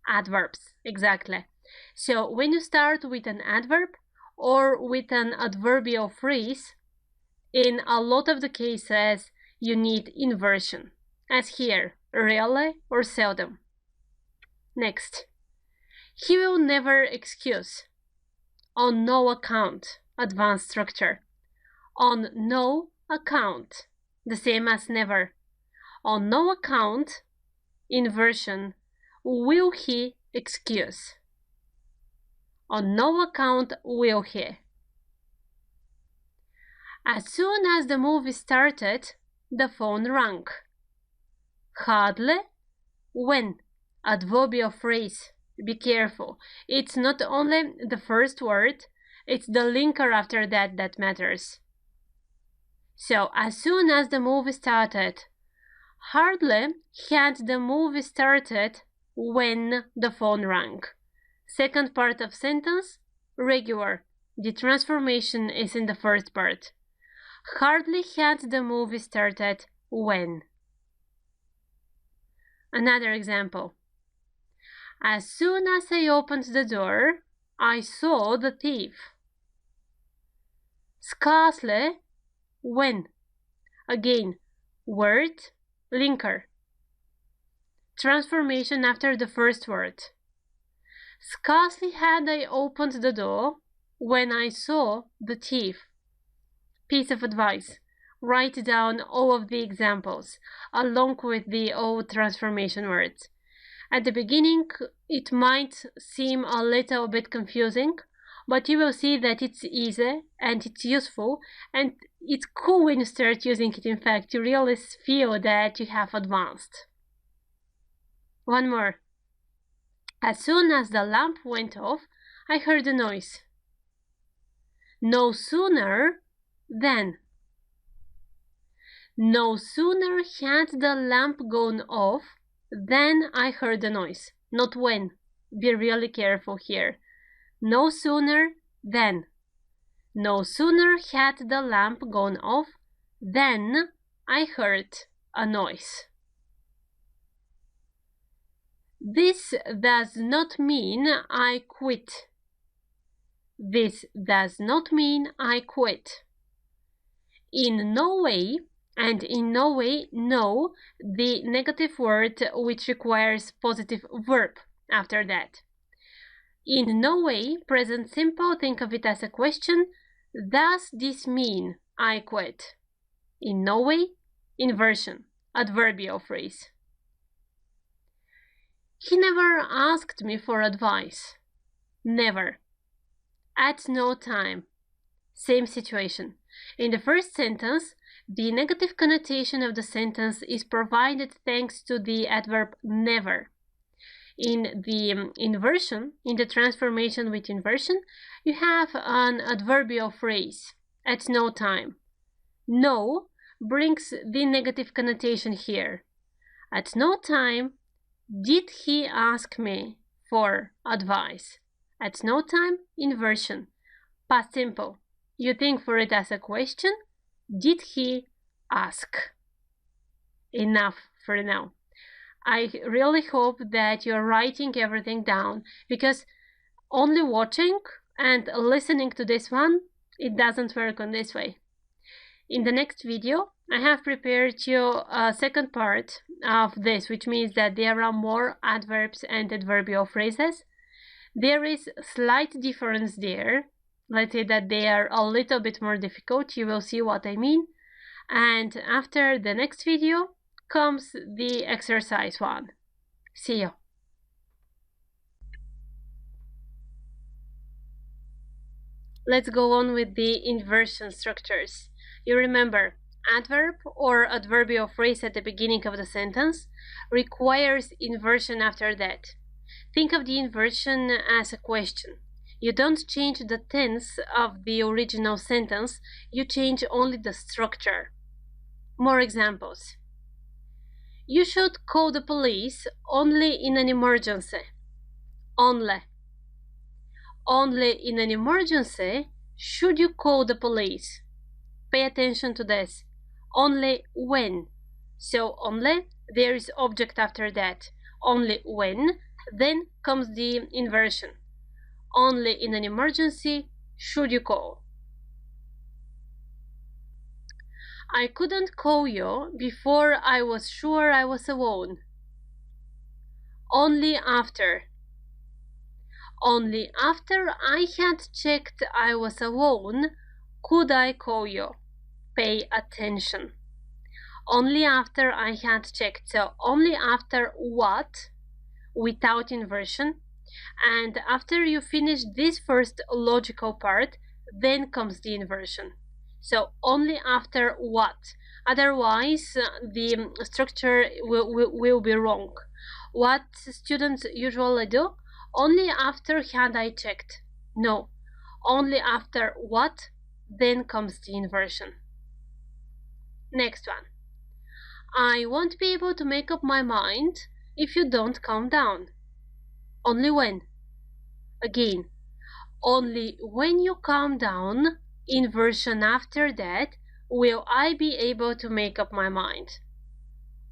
Adverbs, exactly. So when you start with an adverb or with an adverbial phrase, in a lot of the cases you need inversion, as here, rarely or seldom. Next. He will never excuse. On no account, advanced structure. On no account, the same as never. On no account, inversion, will he excuse. On no account will he. As soon as the movie started, the phone rang. Hardly. When. Adverbial phrase. Be careful. It's not only the first word, it's the linker after that that matters. So, as soon as the movie started. Hardly had the movie started when the phone rang. Second part of sentence, regular. The transformation is in the first part. Hardly had the movie started when. Another example. As soon as I opened the door, I saw the thief. Scarcely when. Again, word, linker. Transformation after the first word. Scarcely had I opened the door when I saw the thief. Piece of advice. Write down all of the examples along with the all transformation words. At the beginning, it might seem a little bit confusing, but you will see that it's easy and it's useful and it's cool when you start using it. In fact, you really feel that you have advanced. One more. As soon as the lamp went off, I heard a noise. No sooner than. No sooner had the lamp gone off than I heard a noise. Not when. Be really careful here. No sooner than. No sooner had the lamp gone off than I heard a noise. This does not mean I quit. This does not mean I quit. In no way, and in no way, no, the negative word which requires positive verb after that. In no way, present simple, think of it as a question. Does this mean I quit? In no way, inversion, adverbial phrase. He never asked me for advice. Never. At no time. Same situation. In the first sentence, the negative connotation of the sentence is provided thanks to the adverb never. In the inversion, in the transformation with inversion, you have an adverbial phrase, at no time. No brings the negative connotation here. At no time did he ask me for advice. At no time, inversion. Past simple. You think for it as a question. Did he ask? Enough for now. I really hope that you're writing everything down, because only watching and listening to this one, it doesn't work on this way. In the next video, I have prepared you a second part of this, which means that there are more adverbs and adverbial phrases. There is slight difference there. Let's say that they are a little bit more difficult. You will see what I mean. And after the next video comes the exercise one. See you. Let's go on with the inversion structures. You remember, adverb or adverbial phrase at the beginning of the sentence requires inversion after that. Think of the inversion as a question. You don't change the tense of the original sentence, you change only the structure. More examples. You should call the police only in an emergency. Only. Only in an emergency should you call the police. Pay attention to this. Only when. So only, there is object after that. Only when, then comes the inversion. Only in an emergency should you call. I couldn't call you before I was sure I was alone. Only after. Only after I had checked I was alone could I call you. Pay attention. Only after I had checked. So only after what? Without inversion. And after you finish this first logical part, then comes the inversion. So only after what? Otherwise, the structure will be wrong. What students usually do? Only after had I checked. No, only after what? Then comes the inversion. Next one. I won't be able to make up my mind if you don't calm down. Only when? Again, only when you calm down, inversion after that, will I be able to make up my mind.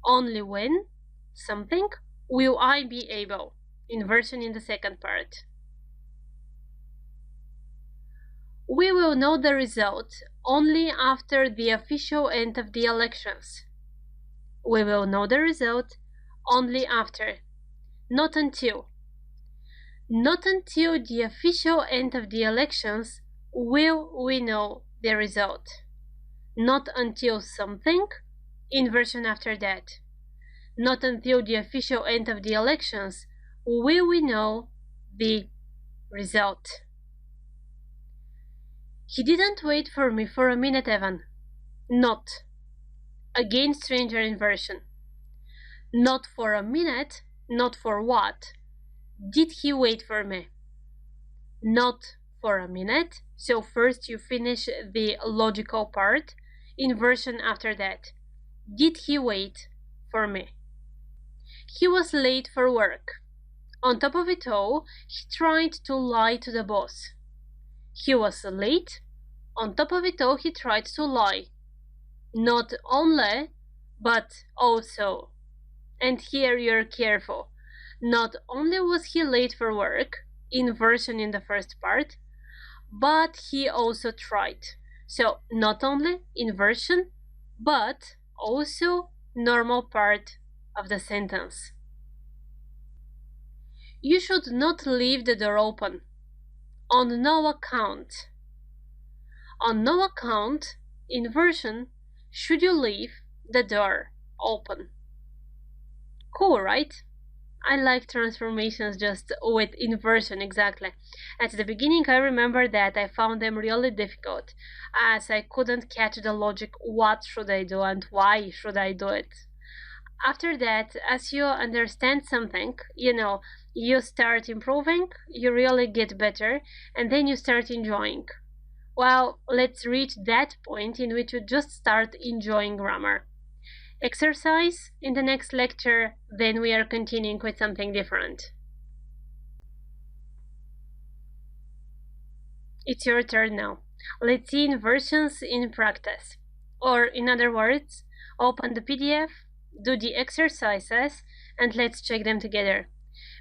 Only when something, will I be able. Inversion in the second part. We will know the result only after the official end of the elections. We will know the result only after, not until. Not until the official end of the elections will we know the result. Not until something, inversion after that. Not until the official end of the elections will we know the result. He didn't wait for me for a minute, Evan. Not. Again, stranger inversion. Not for a minute, not for what? Did he wait for me? Not for a minute. So first you finish the logical part, inversion after that. Did he wait for me? He was late for work. On top of it all, he tried to lie to the boss. He was late. On top of it all, he tried to lie. Not only, but also. And here you're careful. Not only was he late for work, inversion in the first part, but he also tried. So not only inversion, but also normal part of the sentence. You should not leave the door open. On no account. On no account, inversion, should you leave the door open. Cool, right? I like transformations just with inversion, exactly. At the beginning, I remember that I found them really difficult, as I couldn't catch the logic, what should I do and why should I do it. After that, as you understand something, you start improving, you really get better, and then you start enjoying. Well, let's reach that point in which you just start enjoying grammar. Exercise in the next lecture, then we are continuing with something different. It's your turn now. Let's see inversions in practice. Or in other words, open the PDF, do the exercises, and let's check them together.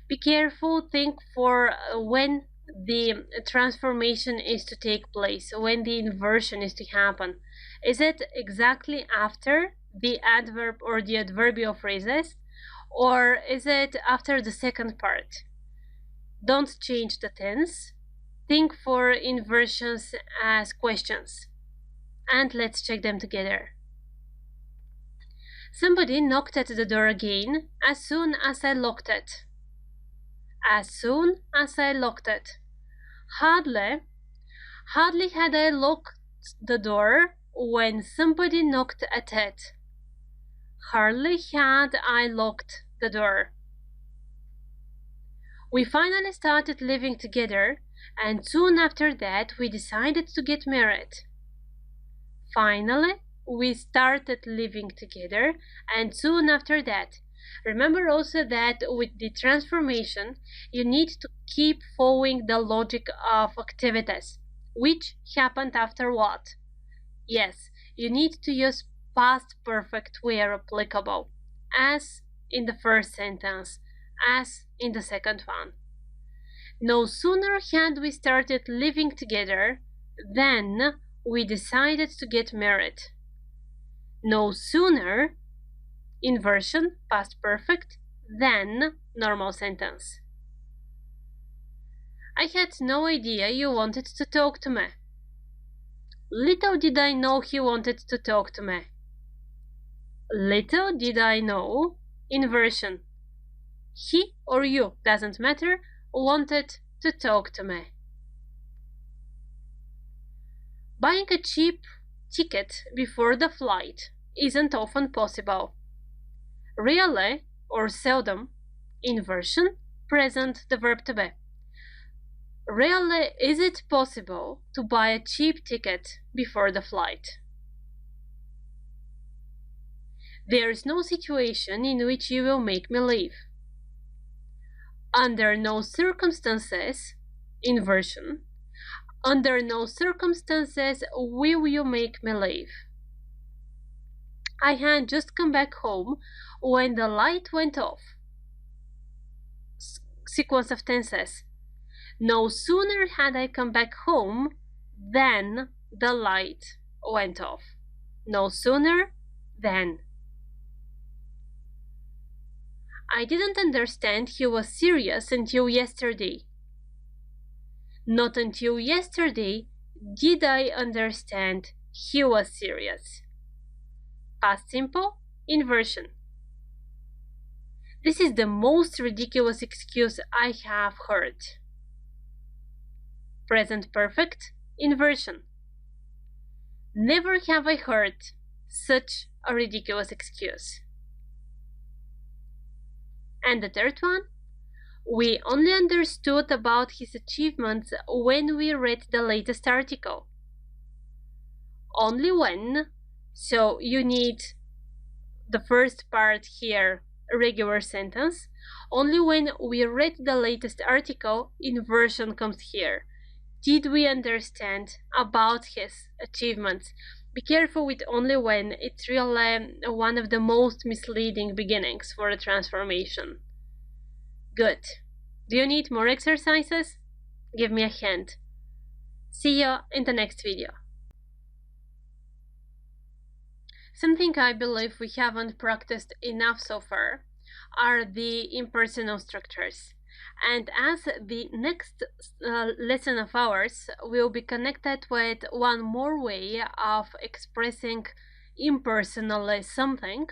Be careful, think for when the transformation is to take place, when the inversion is to happen. Is it exactly after the adverb or the adverbial phrases, or is it after the second part? Don't change the tense. Think for inversions as questions. And let's check them together. Somebody knocked at the door again as soon as I locked it. As soon as I locked it. Hardly had I locked the door when somebody knocked at it. Hardly had I locked the door. We finally started living together, and soon after that we decided to get married. Finally, we started living together, and soon after that. Remember also that with the transformation, you need to keep following the logic of activities. Which happened after what? Yes, you need to use past perfect where applicable, as in the first sentence, as in the second one. No sooner had we started living together than we decided to get married. No sooner, inversion, past perfect, than normal sentence. I had no idea you wanted to talk to me. Little did I know he wanted to talk to me. Little did I know, inversion. He or you, doesn't matter, wanted to talk to me. Buying a cheap ticket before the flight isn't often possible. Rarely or seldom, inversion, present the verb to be. Rarely is it possible to buy a cheap ticket before the flight. There is no situation in which you will make me leave. Under no circumstances, inversion, under no circumstances will you make me leave. I had just come back home when the light went off. Sequence of tenses. No sooner had I come back home than the light went off. No sooner than. I didn't understand he was serious until yesterday. Not until yesterday did I understand he was serious. Past simple, inversion. This is the most ridiculous excuse I have heard. Present perfect, inversion. Never have I heard such a ridiculous excuse. And the third one, we only understood about his achievements when we read the latest article. Only when, so you need the first part here, a regular sentence. Only when we read the latest article, inversion comes here. Did we understand about his achievements? Be careful with only when. It's really one of the most misleading beginnings for a transformation. Good. Do you need more exercises? Give me a hand. See you in the next video. Something I believe we haven't practiced enough so far are the impersonal structures. And as the next lesson of ours will be connected with one more way of expressing impersonally something,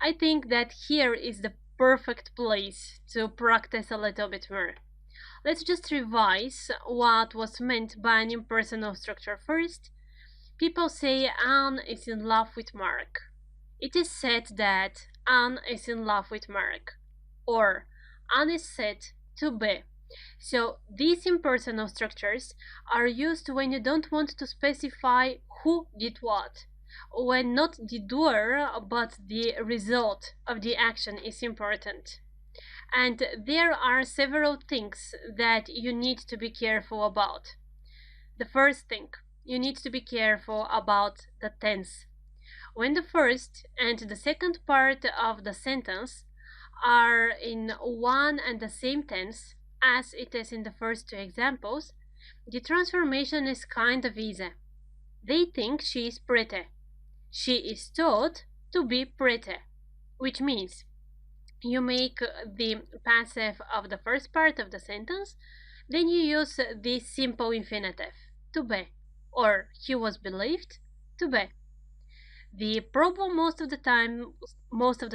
I think that here is the perfect place to practice a little bit more. Let's just revise what was meant by an impersonal structure first. People say Anne is in love with Mark. It is said that Anne is in love with Mark. Or Anne is said to be. So these impersonal structures are used when you don't want to specify who did what, when not the doer but the result of the action is important. And there are several things that you need to be careful about. The first thing, you need to be careful about the tense. When the first and the second part of the sentence are in one and the same tense, as it is in the first two examples, the transformation is kind of easy. They think she is pretty. She is thought to be pretty, which means you make the passive of the first part of the sentence, then you use the simple infinitive, to be, or he was believed to be. The problem most of the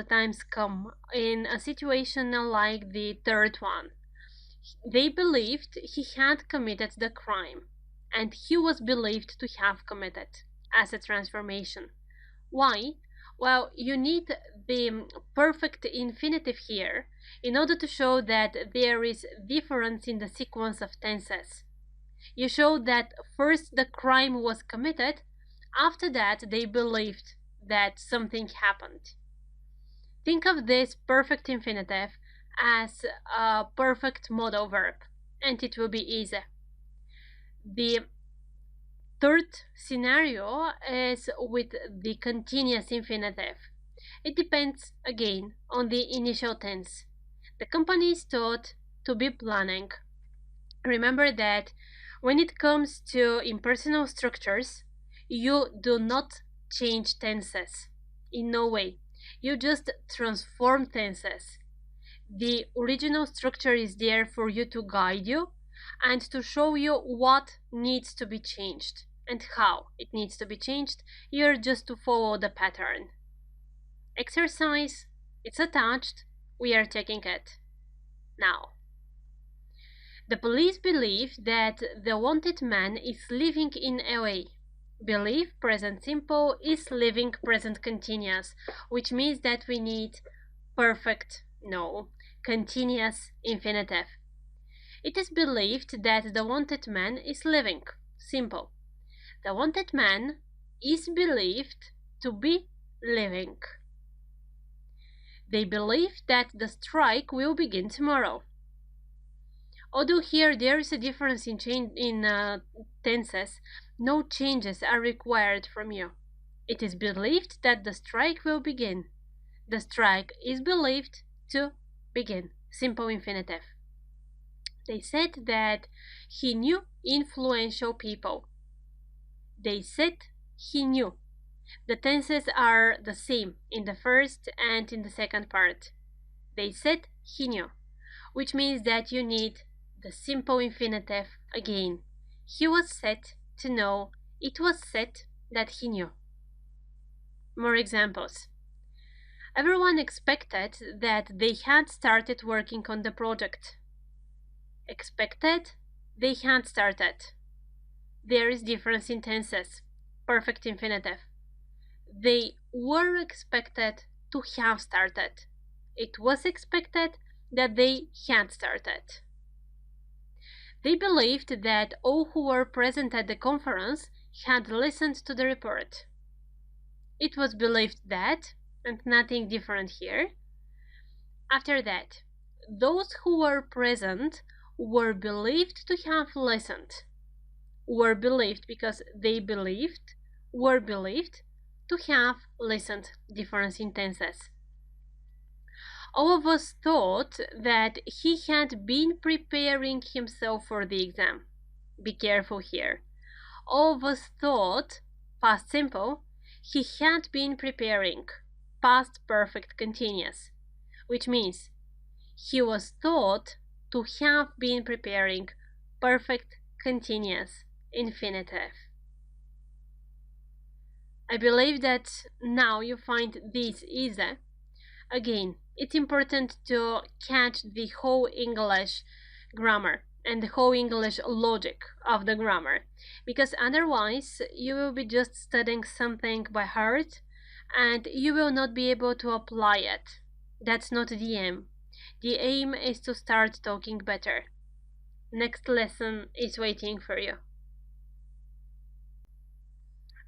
times come in a situation like the third one. They believed he had committed the crime, and he was believed to have committed, as a transformation. Why? Well, you need the perfect infinitive here in order to show that there is difference in the sequence of tenses. You show that first the crime was committed, after that they believed that something happened. Think of this perfect infinitive as a perfect modal verb, and it will be easy. The third scenario is with the continuous infinitive. It depends again on the initial tense. The company is thought to be planning. Remember that when it comes to impersonal structures, you do not change tenses in no way. You just transform tenses. The original structure is there for you to guide you and to show you what needs to be changed and how it needs to be changed. You're just to follow the pattern. Exercise, it's attached, we are taking it now. The police believe that the wanted man is living in LA. Believe, present simple, is living, present continuous, which means that we need perfect, no, continuous infinitive. It is believed that the wanted man is living. Simple. The wanted man is believed to be living. They believe that the strike will begin tomorrow. Although here there is a difference in tenses, no changes are required from you. It is believed that the strike will begin. The strike is believed to begin. Simple infinitive. They said that he knew influential people. They said he knew. The tenses are the same in the first and in the second part. They said he knew, which means that you need the simple infinitive again. He was said to know. It was said that he knew. More examples. Everyone expected that they had started working on the project. Expected, they had started. There is difference in tenses. Perfect infinitive. They were expected to have started. It was expected that they had started. They believed that all who were present at the conference had listened to the report. It was believed that, and nothing different here. After that, those who were present were believed to have listened. Were believed because they believed, were believed to have listened. Difference in tenses. All of us thought that he had been preparing himself for the exam. Be careful here. All of us thought, past simple, he had been preparing, past perfect continuous, which means he was thought to have been preparing, perfect continuous infinitive. I believe that now you find this easy. Again, it's important to catch the whole English grammar and the whole English logic of the grammar, because otherwise you will be just studying something by heart and you will not be able to apply it. That's not the aim. The aim is to start talking better. Next lesson is waiting for you.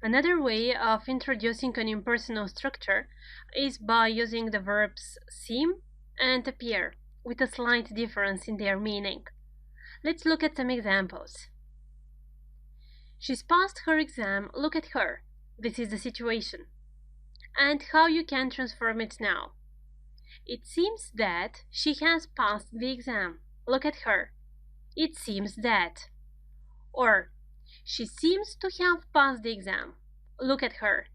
Another way of introducing an impersonal structure is by using the verbs seem and appear, with a slight difference in their meaning. Let's look at some examples. She's passed her exam, look at her. This is the situation. And how you can transform it now. It seems that she has passed the exam. Look at her. It seems that. Or, she seems to have passed the exam. Look at her.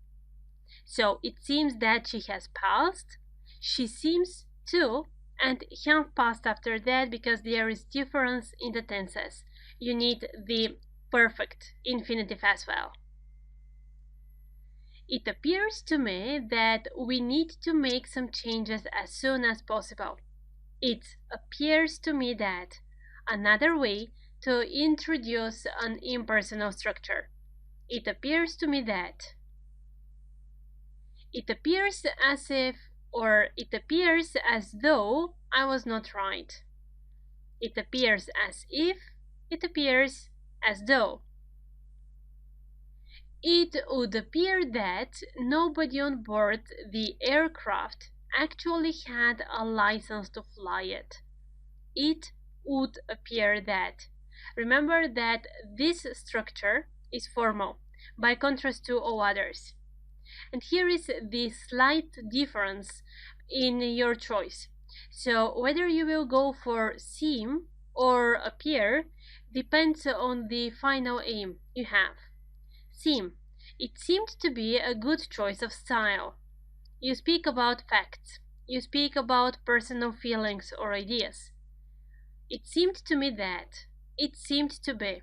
So it seems that she has passed. She seems to, and have passed after that because there is difference in the tenses. You need the perfect infinitive as well. It appears to me that we need to make some changes as soon as possible. It appears to me that. Another way to introduce an impersonal structure. It appears to me that. It appears as if, or it appears as though I was not right. It appears as if, it appears as though. It would appear that nobody on board the aircraft actually had a license to fly it. It would appear that. Remember that this structure is formal, by contrast to all others. And here is the slight difference in your choice. So whether you will go for seem or appear depends on the final aim you have. Seem. It seemed to be a good choice of style. You speak about facts. You speak about personal feelings or ideas. It seemed to me that. It seemed to be.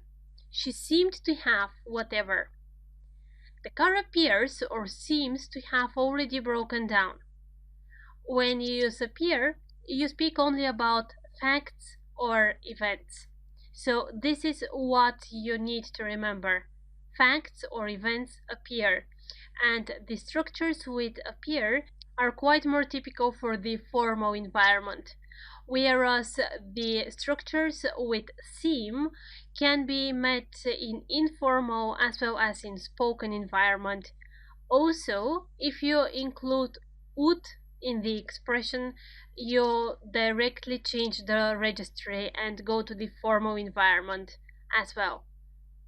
She seemed to have whatever. The car appears or seems to have already broken down. When you use appear, you speak only about facts or events. So this is what you need to remember. Facts or events appear, and the structures with appear are quite more typical for the formal environment, whereas the structures with seem can be met in informal as well as in spoken environment. Also, if you include would in the expression, you directly change the registry and go to the formal environment as well.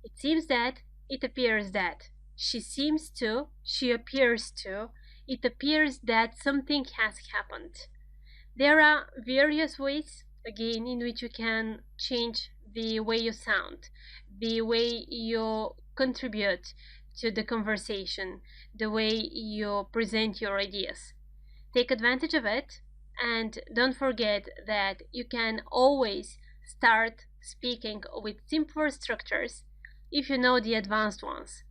It seems that, it appears that, she seems to, she appears to, it appears that something has happened. There are various ways, again, in which you can change the way you sound, the way you contribute to the conversation, the way you present your ideas. Take advantage of it, and don't forget that you can always start speaking with simpler structures if you know the advanced ones.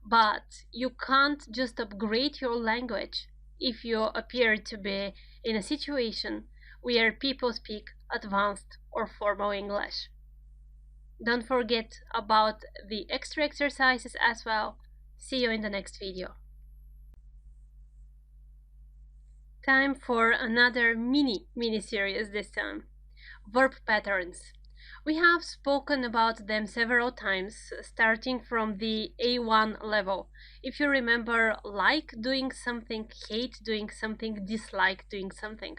But you can't just upgrade your language if you appear to be in a situation where people speak advanced or formal English. Don't forget about the extra exercises as well. See you in the next video. Time for another mini series this time. Verb patterns. We have spoken about them several times, starting from the A1 level. If you remember, like doing something, hate doing something, dislike doing something.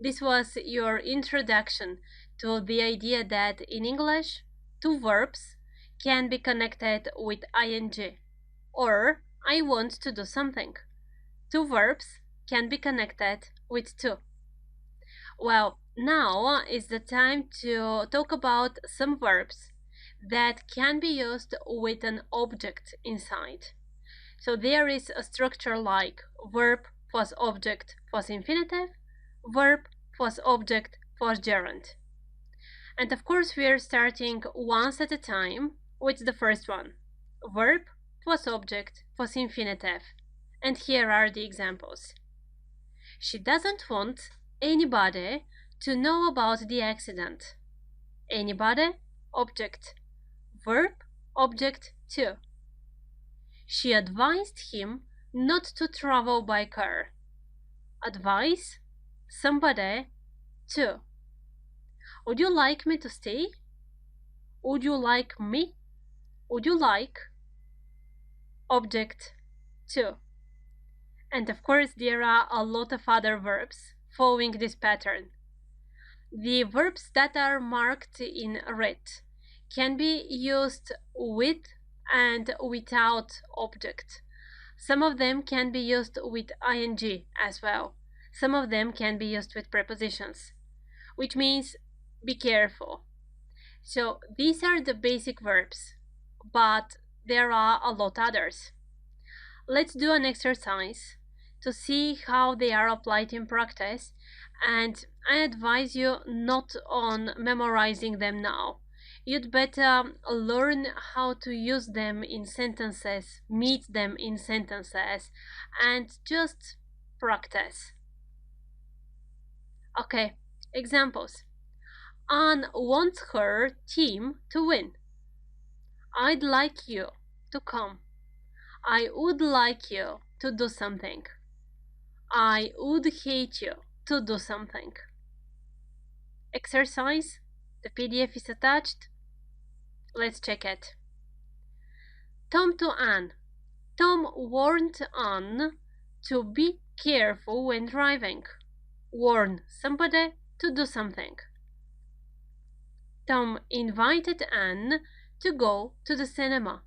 This was your introduction to the idea that in English, two verbs can be connected with ing, or I want to do something. Two verbs can be connected with to. Well, now is the time to talk about some verbs that can be used with an object inside. So there is a structure like verb plus object plus infinitive, verb plus object plus gerund. And of course we are starting once at a time with the first one, verb plus object plus infinitive. And here are the examples. She doesn't want anybody to know about the accident. Anybody, object. Verb, object 2. She advised him not to travel by car. Advise, somebody, 2. Would you like me to stay? Would you like me? Would you like? Object 2. And of course there are a lot of other verbs following this pattern. The verbs that are marked in red can be used with and without object. Some of them can be used with ing as well. Some of them can be used with prepositions, which means be careful. So these are the basic verbs, but there are a lot others. Let's do an exercise to see how they are applied in practice, and I advise you not on memorizing them now. You'd better learn how to use them in sentences, meet them in sentences, and just practice. Okay, examples. Anne wants her team to win. I'd like you to come. I would like you to do something. I would hate you to do something. Exercise. The PDF is attached. Let's check it. Tom to Anne. Tom warned Anne to be careful when driving. Warn somebody to do something. Tom invited Anne to go to the cinema.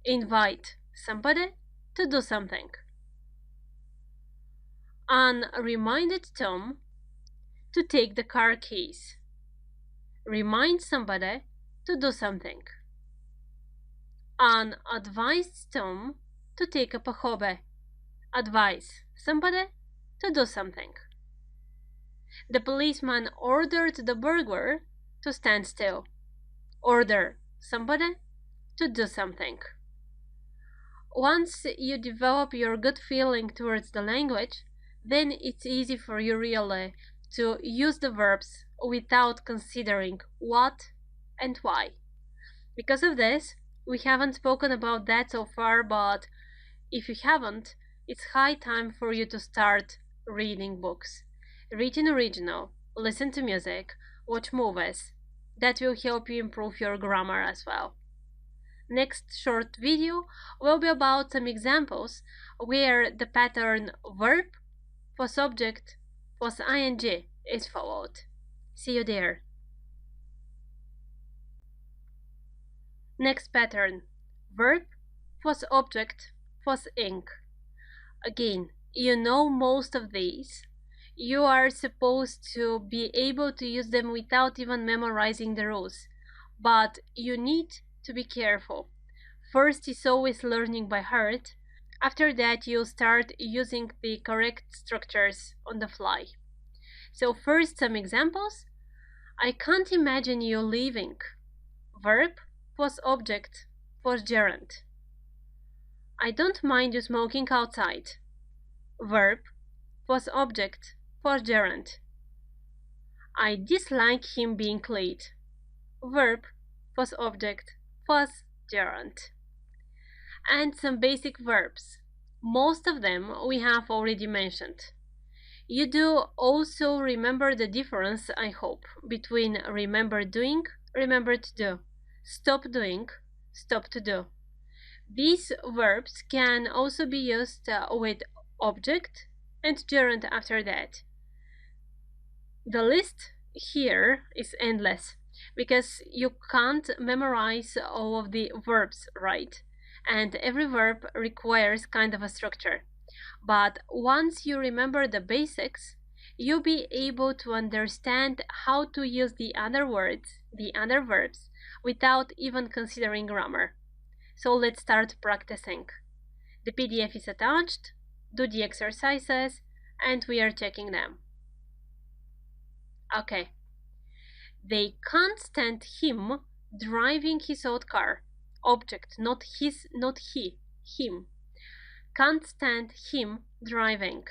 Invite somebody to do something. Anne reminded Tom to take the car keys. Remind somebody to do something. Anne advised Tom to take up a hobby. Advise somebody to do something. The policeman ordered the burglar to stand still. Order somebody to do something. Once you develop your good feeling towards the language, then it's easy for you really to use the verbs without considering what, and why. Because of this, we haven't spoken about that so far, but if you haven't, it's high time for you to start reading books. Read in original, listen to music, watch movies. That will help you improve your grammar as well. Next short video will be about some examples where the pattern verb plus object plus ing is followed. See you there. Next pattern, verb plus object plus ing. Again, you know most of these. You are supposed to be able to use them without even memorizing the rules. But you need to be careful. First is always learning by heart. After that, you'll start using the correct structures on the fly. So first, some examples. I can't imagine you leaving. Verb plus object plus gerund. I don't mind you smoking outside. Verb plus object plus gerund. I dislike him being late. Verb plus object plus gerund. And some basic verbs. Most of them we have already mentioned. You do also remember the difference, I hope, between remember doing, remember to do, stop doing, stop to do. These verbs can also be used with object and gerund after that. The list here is endless because you can't memorize all of the verbs, right? And every verb requires kind of a structure. But once you remember the basics, you'll be able to understand how to use the other words, the other verbs, without even considering grammar. So let's start practicing. The PDF is attached, do the exercises, and we are checking them. Okay. They can't stand him driving his old car. Object, not his, not he, him. Can't stand him driving.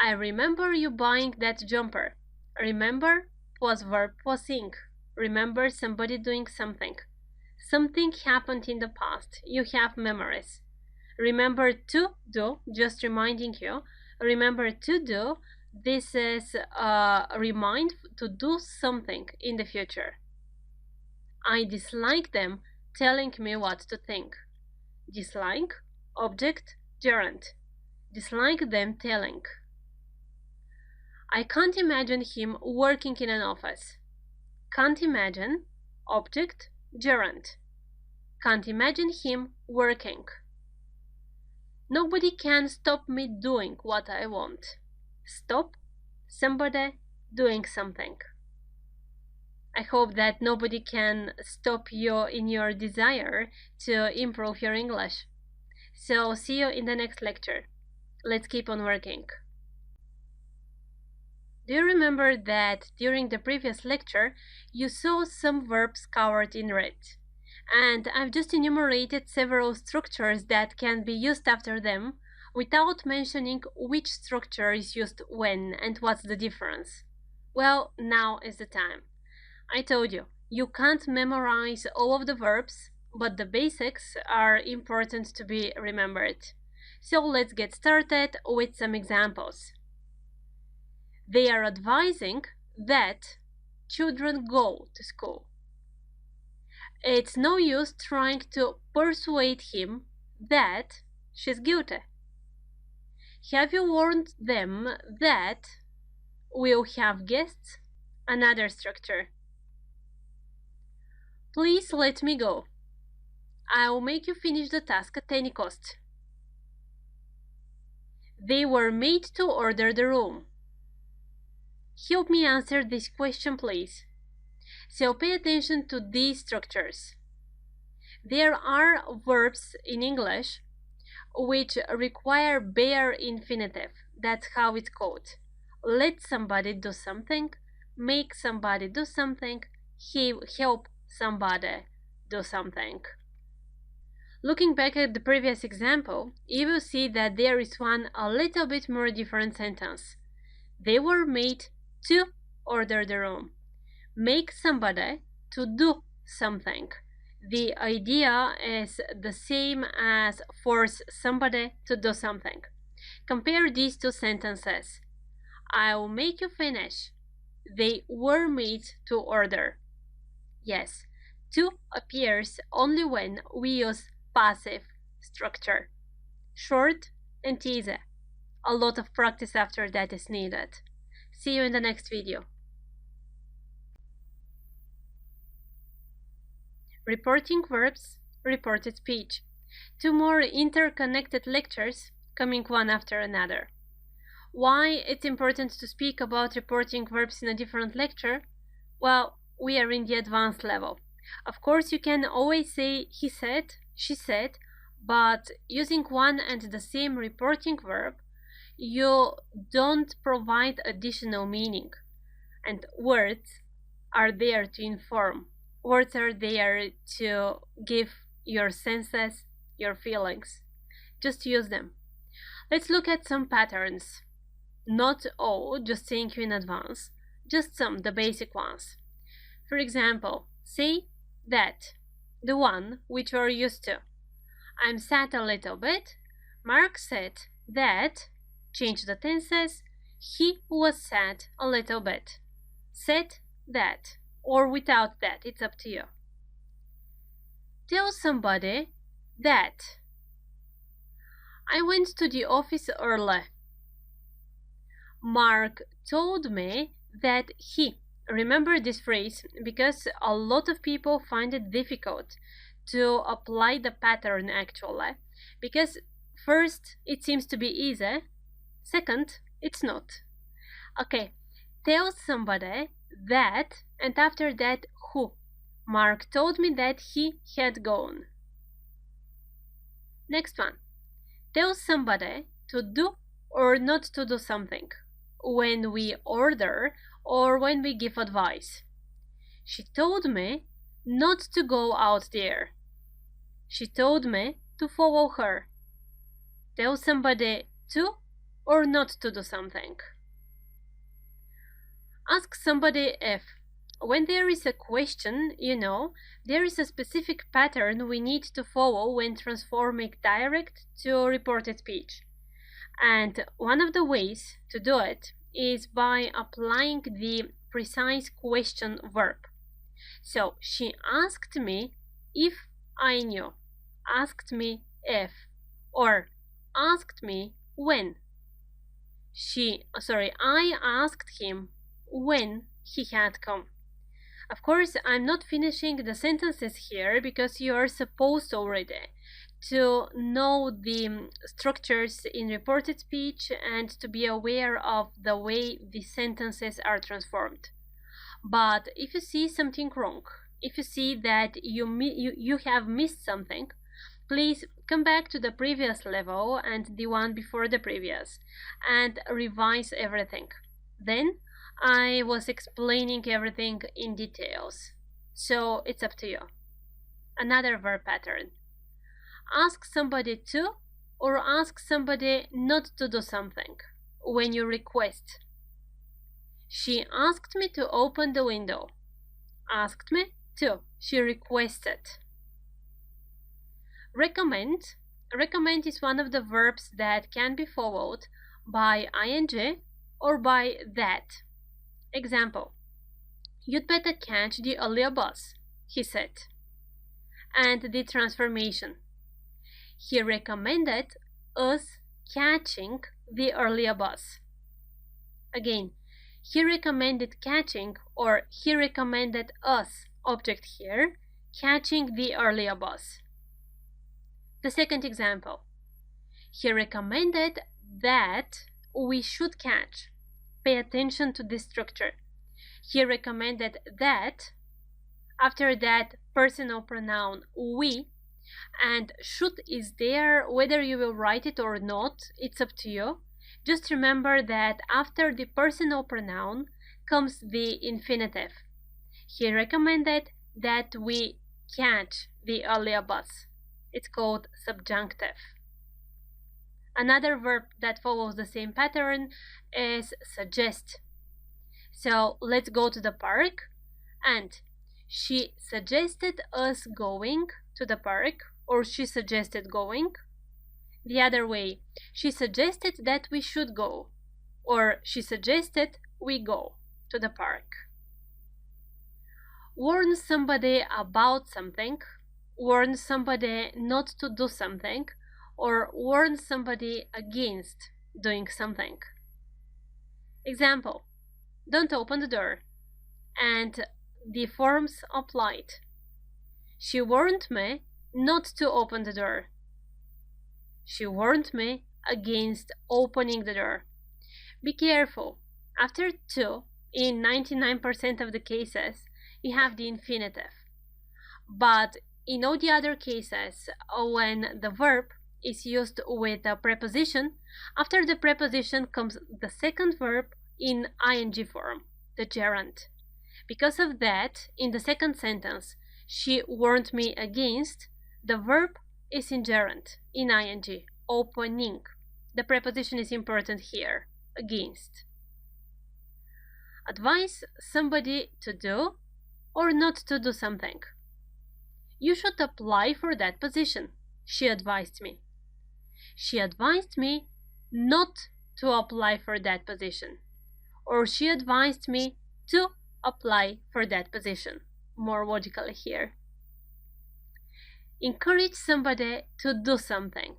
I remember you buying that jumper. Remember plus verb plus ing. Remember somebody doing something. Something happened in the past. You have memories. Remember to do, just reminding you. Remember to do, this is a remind to do something in the future. I dislike them telling me what to think. Dislike, object, gerund. Dislike them telling. I can't imagine him working in an office. Can't imagine, object, gerund. Can't imagine him working. Nobody can stop me doing what I want. Stop somebody doing something. I hope that nobody can stop you in your desire to improve your English. So see you in the next lecture. Let's keep on working. Do you remember that during the previous lecture you saw some verbs covered in red? And I've just enumerated several structures that can be used after them without mentioning which structure is used when and what's the difference. Well, now is the time. I told you, you can't memorize all of the verbs, but the basics are important to be remembered. So let's get started with some examples. They are advising that children go to school. It's no use trying to persuade him that she's guilty. Have you warned them that we'll have guests? Another structure. Please let me go. I'll make you finish the task at any cost. They were made to order the room. Help me answer this question, please. So pay attention to these structures. There are verbs in English which require bare infinitive. That's how it's called. Let somebody do something, make somebody do something, help somebody do something. Looking back at the previous example, you will see that there is one a little bit more different sentence. They were made to order the room. Make somebody to do something. The idea is the same as force somebody to do something. Compare these two sentences. I'll make you finish. They were made to order. Yes, to appears only when we use passive structure. Short and easy. A lot of practice after that is needed. See you in the next video. Reporting verbs, reported speech. Two more interconnected lectures coming one after another. Why it's important to speak about reporting verbs in a different lecture? Well, we are in the advanced level. Of course, you can always say he said, she said, but using one and the same reporting verb, you don't provide additional meaning. And words are there to inform. Words are there to give your senses, your feelings. Just use them. Let's look at some patterns. Not all, just thank you in advance. Just some, the basic ones. For example, say that, the one which you're used to. I'm sad a little bit. Mark said that, change the tenses, he was sad a little bit. Said that, or without that, it's up to you. Tell somebody that. I went to the office early. Mark told me that he. Remember this phrase because a lot of people find it difficult to apply the pattern actually. Because first, it seems to be easy. Second, it's not. Okay, tell somebody that, and after that, who. Mark told me that he had gone. Next one. Tell somebody to do or not to do something when we order or when we give advice. She told me not to go out there. She told me to follow her. Tell somebody to or not to do something. Ask somebody if. When there is a question, there is a specific pattern we need to follow when transforming direct to reported speech. And one of the ways to do it is by applying the precise question verb. So she asked me if I knew, asked me if, or asked me when. I asked him when he had come. Of course, I'm not finishing the sentences here because you are supposed already to know the structures in reported speech and to be aware of the way the sentences are transformed. But if you see something wrong, if you see that you have missed something, please come back to the previous level and the one before the previous and revise everything. Then I was explaining everything in details, so it's up to you. Another verb pattern. Ask somebody to or ask somebody not to do something when you request. She asked me to open the window. Asked me to. She requested. Recommend. Recommend is one of the verbs that can be followed by ing or by that. Example. You'd better catch the earlier bus, he said. And the transformation. He recommended us catching the earlier bus. Again, he recommended catching or he recommended us, object here, catching the earlier bus. The second example. He recommended that we should catch. Pay attention to this structure. He recommended that, after that personal pronoun we, and should is there, whether you will write it or not, it's up to you. Just remember that after the personal pronoun comes the infinitive. He recommended that we catch the earlier bus. It's called subjunctive. Another verb that follows the same pattern is suggest. So let's go to the park and She suggested us going to the park, or she suggested going. The other way, she suggested that we should go, or she suggested we go to the park. Warn somebody about something, warn somebody not to do something, or warn somebody against doing something. Example, don't open the door, and the forms applied. She warned me not to open the door. She warned me against opening the door. Be careful. After to, in 99% of the cases, you have the infinitive. But in all the other cases, when the verb is used with a preposition, after the preposition comes the second verb in ing form, the gerund. Because of that, in the second sentence, she warned me against, the verb is in gerund, in ing, opening. The preposition is important here, against. Advise somebody to do or not to do something. You should apply for that position, she advised me. She advised me not to apply for that position, or she advised me to apply for that position, more logically here. Encourage somebody to do something.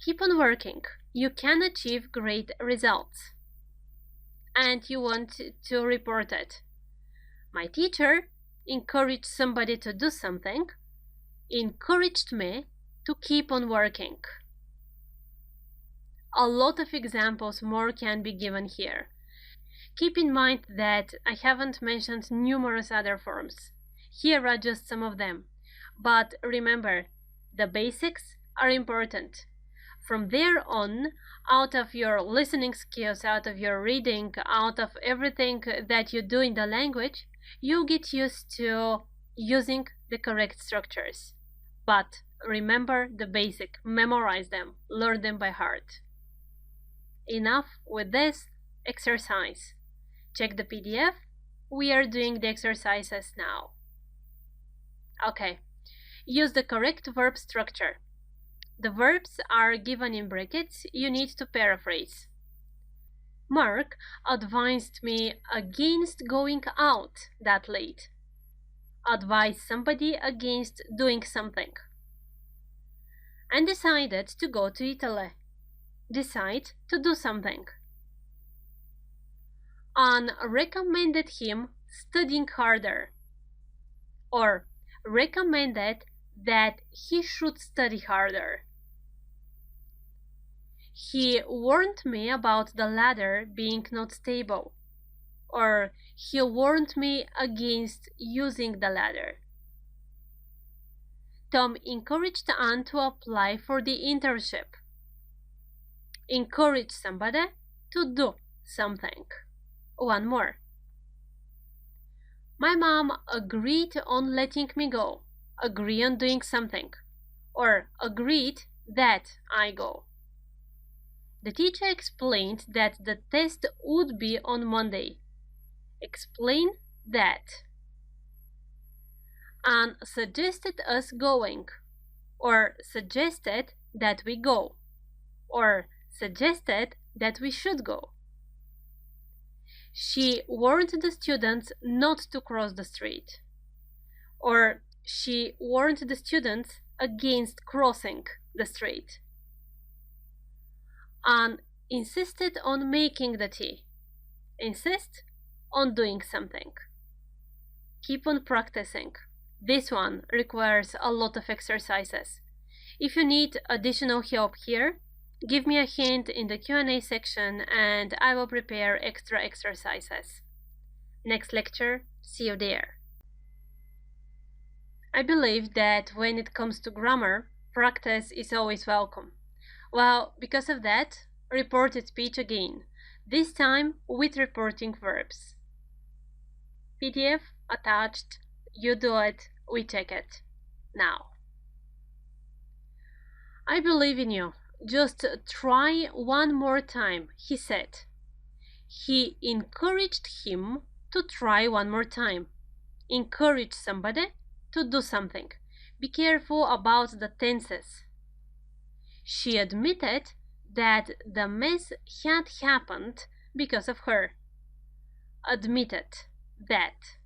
Keep on working. You can achieve great results. And you want to report it. My teacher encouraged somebody to do something, encouraged me to keep on working. A lot of examples more can be given here. Keep in mind that I haven't mentioned numerous other forms. Here are just some of them. But remember, the basics are important. From there on, out of your listening skills, out of your reading, out of everything that you do in the language, you get used to using the correct structures. But remember the basic, memorize them, learn them by heart. Enough with this exercise. Check the PDF. We are doing the exercises now. Okay. Use the correct verb structure. The verbs are given in brackets. You need to paraphrase. Mark advised me against going out that late. Advise somebody against doing something. And decided to go to Italy. Decide to do something. Anne recommended him studying harder, or recommended that he should study harder. He warned me about the ladder being not stable, or he warned me against using the ladder. Tom encouraged Anne to apply for the internship. Encourage somebody to do something. One more. My mom agreed on letting me go. Agree on doing something. Or agreed that I go. The teacher explained that the test would be on Monday. Explain that. Anne suggested us going, or suggested that we go, or suggested that we should go. She warned the students not to cross the street, or she warned the students against crossing the street. Anne insisted on making the tea. Insist on doing something. Keep on practicing. This one requires a lot of exercises. If you need additional help here, give me a hint in the Q&A section and I will prepare extra exercises. Next lecture, see you there. I believe that when it comes to grammar, practice is always welcome. Well, because of that, reported speech again, this time with reporting verbs. PDF attached, you do it, we check it. Now. I believe in you. Just try one more time, he said. He encouraged him to try one more time. encourage somebody to do something. Be careful about the tenses. She admitted that the mess had happened because of her. Admitted that.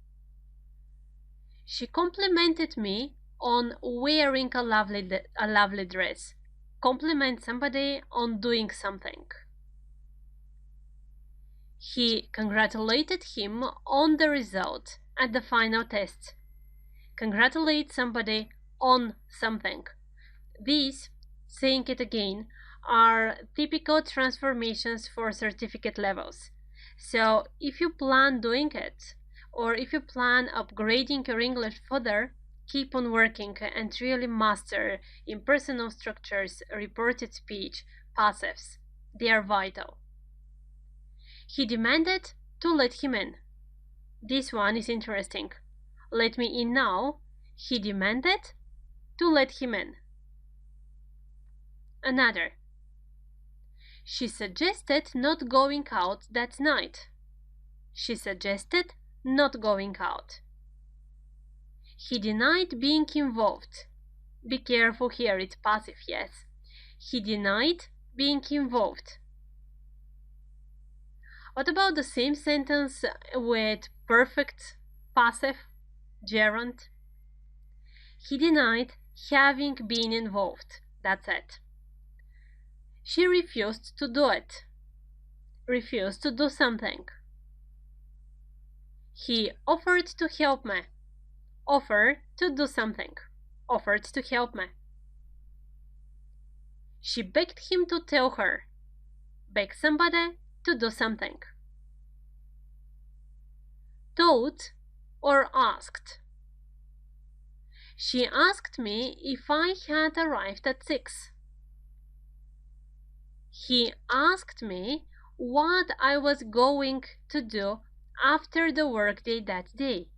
She complimented me on wearing a lovely dress. Compliment somebody on doing something. He congratulated him on the result at the final test. Congratulate somebody on something. These, saying it again, are typical transformations for certificate levels. So if you plan doing it, or if you plan upgrading your English further, keep on working and really master impersonal structures, reported speech, passives. They are vital. He demanded to let him in. This one is interesting. Let me in now. He demanded to let him in. Another. She suggested not going out that night. She suggested not going out. He denied being involved. Be careful here, it's passive, yes. He denied being involved. What about the same sentence with perfect passive gerund? He denied having been involved. That's it. She refused to do it. Refused to do something. He offered to help me. Offer to do something. Offered to help me. She begged him to tell her. Beg somebody to do something. Told or asked. She asked me if I had arrived at 6. He asked me what I was going to do after the workday that day.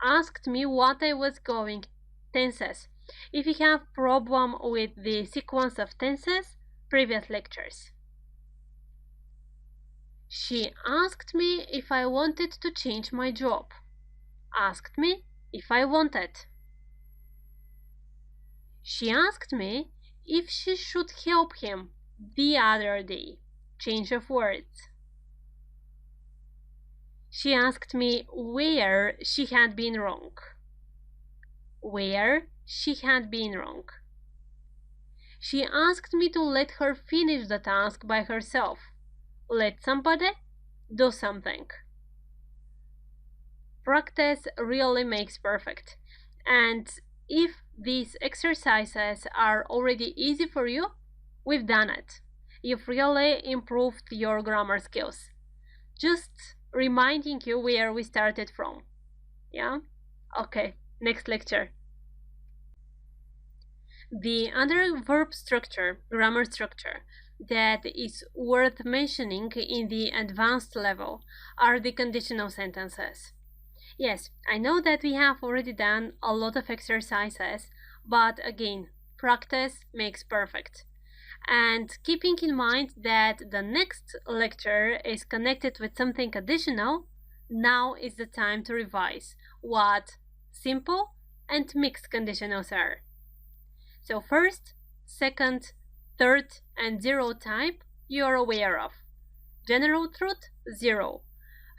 Asked me what I was going. Tenses. If you have problem with the sequence of tenses, previous lectures. She asked me if I wanted to change my job. Asked me if I wanted. She asked me if she should help him the other day. Change of words. She asked me where she had been wrong. Where she had been wrong. She asked me to let her finish the task by herself. Let somebody do something. Practice really makes perfect. And if these exercises are already easy for you, we've done it. You've really improved your grammar skills. Just reminding you where we started from. Yeah? Okay, next lecture. The other verb structure, grammar structure, that is worth mentioning in the advanced level are the conditional sentences. Yes, I know that we have already done a lot of exercises, but again, practice makes perfect. And keeping in mind that the next lecture is connected with something additional, now is the time to revise what simple and mixed conditionals are. So first, second, third, and zero type you are aware of. General truth, 0.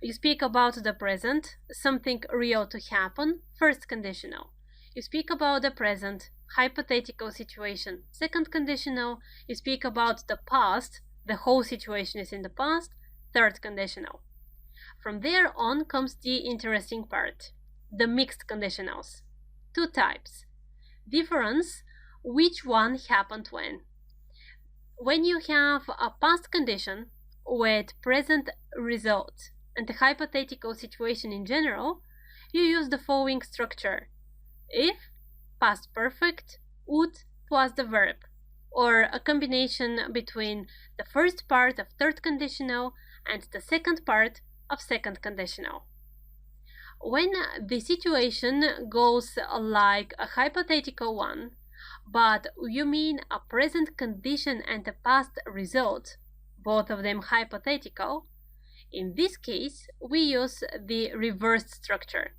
You speak about the present, something real to happen, first conditional. You speak about the present, hypothetical situation, second conditional. You speak about the past, the whole situation is in the past, third conditional. From there on comes the interesting part, the mixed conditionals. 2 types. Difference, which one happened when. When you have a past condition with present result and a hypothetical situation in general, you use the following structure. If, past perfect, would plus the verb, or a combination between the first part of third conditional and the second part of second conditional. When the situation goes like a hypothetical one, but you mean a present condition and a past result, both of them hypothetical, In this case, we use the reversed structure,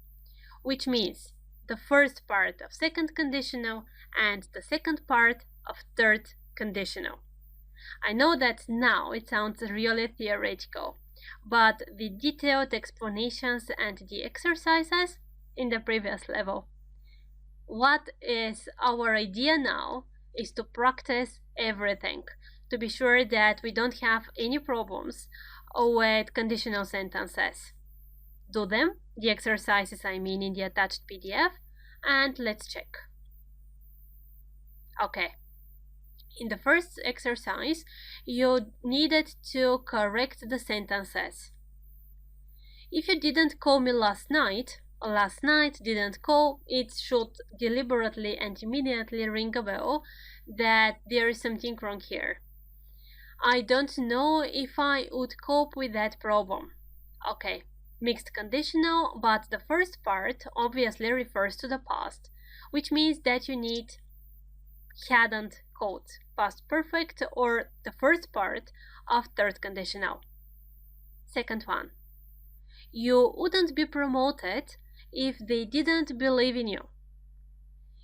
which means the first part of second conditional and the second part of third conditional. I know that now it sounds really theoretical, but the detailed explanations and the exercises in the previous level. What is our idea now is to practice everything, to be sure that we don't have any problems with conditional sentences. Do them, the exercises I mean, in the attached PDF, and let's check. Okay. In the first exercise, you needed to correct the sentences. If you didn't call me last night didn't call, it should deliberately and immediately ring a bell that there is something wrong here. I don't know if I would cope with that problem. Okay, mixed conditional, but the first part obviously refers to the past, which means that you need hadn't called, past perfect, or the first part of third conditional. Second one, you wouldn't be promoted if they didn't believe in you.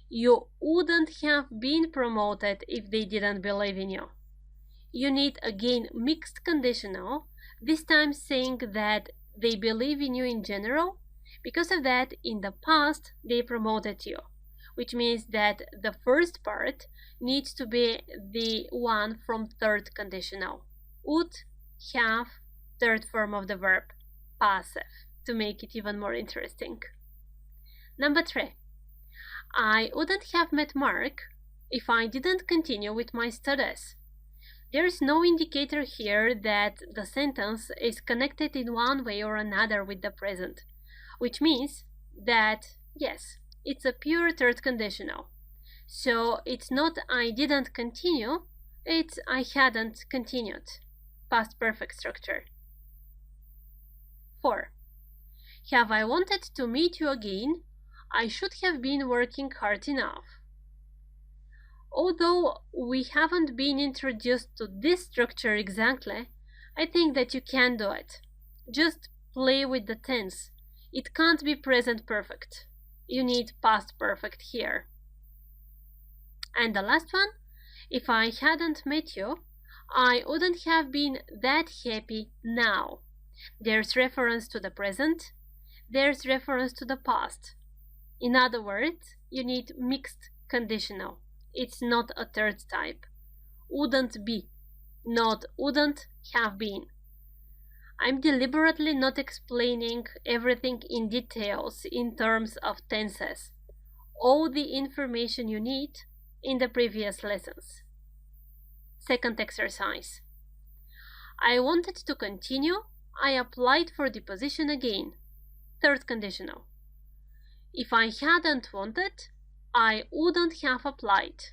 You wouldn't have been promoted if they didn't believe in you. You need again mixed conditional, this time saying that they believe in you in general. Because of that, in the past, they promoted you, which means that the first part needs to be the one from third conditional. Would, have, third form of the verb, passive, to make it even more interesting. Number 3. I wouldn't have met Mark if I didn't continue with my studies. There is no indicator here that the sentence is connected in one way or another with the present, which means that, yes, it's a pure third conditional. So it's not I didn't continue, it's I hadn't continued. Past perfect structure. 4. Have I wanted to meet you again, I should have been working hard enough. Although we haven't been introduced to this structure exactly, I think that you can do it. Just play with the tense. It can't be present perfect. You need past perfect here. And the last one, if I hadn't met you, I wouldn't have been that happy now. There's reference to the present, there's reference to the past. In other words, you need mixed conditional. It's not a third type. Wouldn't be, not wouldn't have been. I'm deliberately not explaining everything in details in terms of tenses. All the information you need in the previous lessons. Second exercise. I wanted to continue. I applied for the position again. Third conditional. If I hadn't wanted, I wouldn't have applied.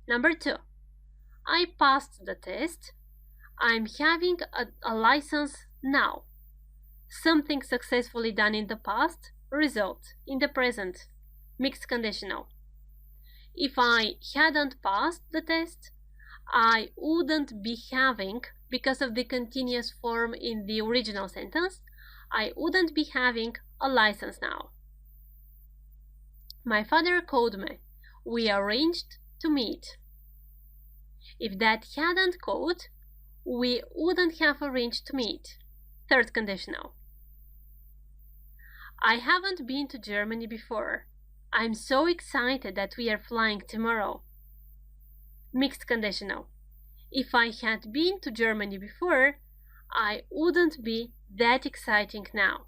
Number 2. I passed the test. I'm having a license now. Something successfully done in the past, result in the present. Mixed conditional. If I hadn't passed the test, I wouldn't be having, because of the continuous form in the original sentence, I wouldn't be having a license now. My father called me. We arranged to meet. If Dad hadn't called, we wouldn't have arranged to meet. Third conditional. I haven't been to Germany before. I'm so excited that we are flying tomorrow. Mixed conditional. If I had been to Germany before, I wouldn't be that exciting now.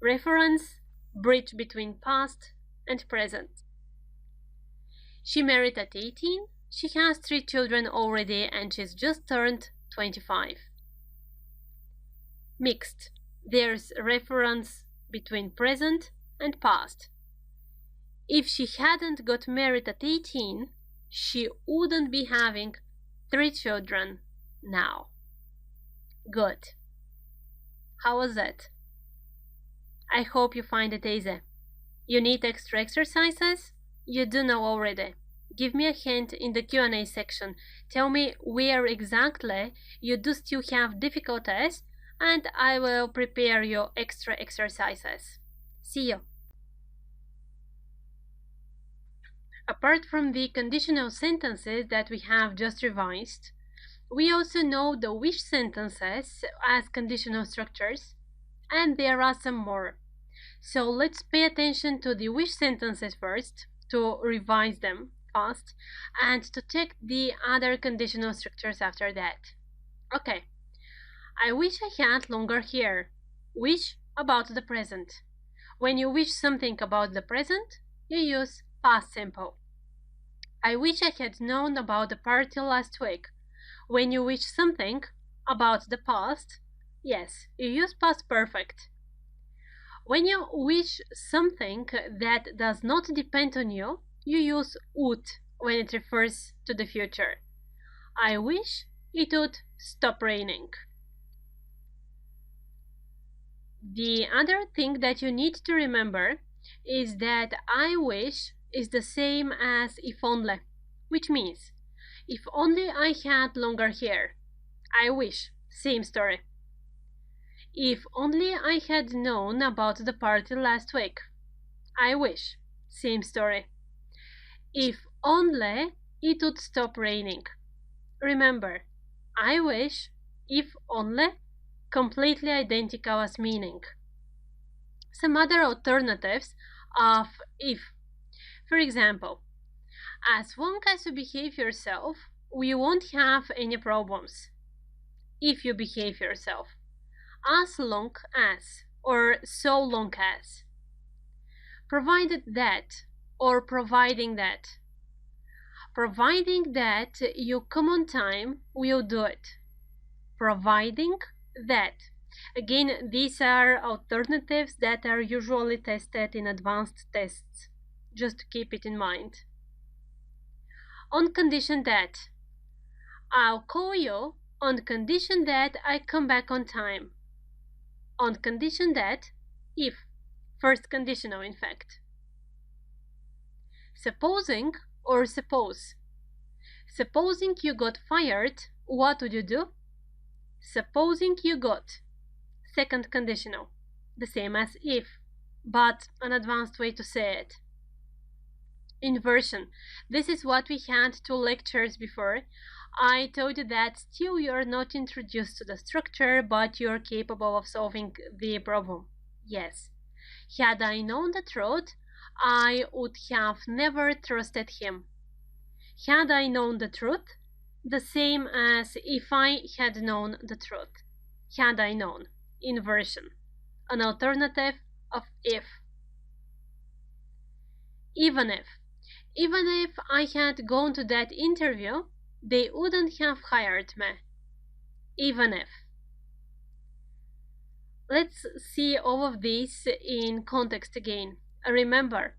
Reference, bridge between past and present. She married at 18. She has 3 children already and she's just turned 25. Mixed. There's reference between present and past. If she hadn't got married at 18, she wouldn't be having 3 children now. Good. How was that? I hope you find it easy. You need extra exercises? You do know already. Give me a hint in the Q&A section. Tell me where exactly you do still have difficulties, and I will prepare you extra exercises. See you. Apart from the conditional sentences that we have just revised, we also know the wish sentences as conditional structures, and there are some more. So let's pay attention to the wish sentences first, to revise them fast, and to check the other conditional structures after that. Okay. I wish I had longer hair. Wish about the present. When you wish something about the present, you use past simple. I wish I had known about the party last week. When you wish something about the past, yes, you use past perfect. When you wish something that does not depend on you, you use would when it refers to the future. I wish it would stop raining. The other thing that you need to remember is that I wish is the same as if only, which means if only I had longer hair. I wish, same story. If only I had known about the party last week. I wish, same story. If only it would stop raining. Remember, I wish, if only, completely identical as meaning. Some other alternatives of if. For example, as long as you behave yourself, we won't have any problems. If you behave yourself. As long as or so long as. Provided that or providing that. Providing that you come on time, we'll do it. Providing that. Again, these are alternatives that are usually tested in advanced tests, just to keep it in mind. On condition that. I'll call you on condition that I come back on time. On condition that, if. First conditional, in fact. Supposing or suppose. Supposing you got fired, what would you do? Supposing you got. Second conditional, the same as if, but an advanced way to say it. Inversion. This is what we had 2 lectures before. I told you that still you are not introduced to the structure, but you are capable of solving the problem. Yes. Had I known the truth, I would have never trusted him. Had I known the truth, the same as if I had known the truth. Had I known. Inversion. An alternative of if. Even if. Even if I had gone to that interview, they wouldn't have hired me. Even if. Let's see all of these in context again. Remember,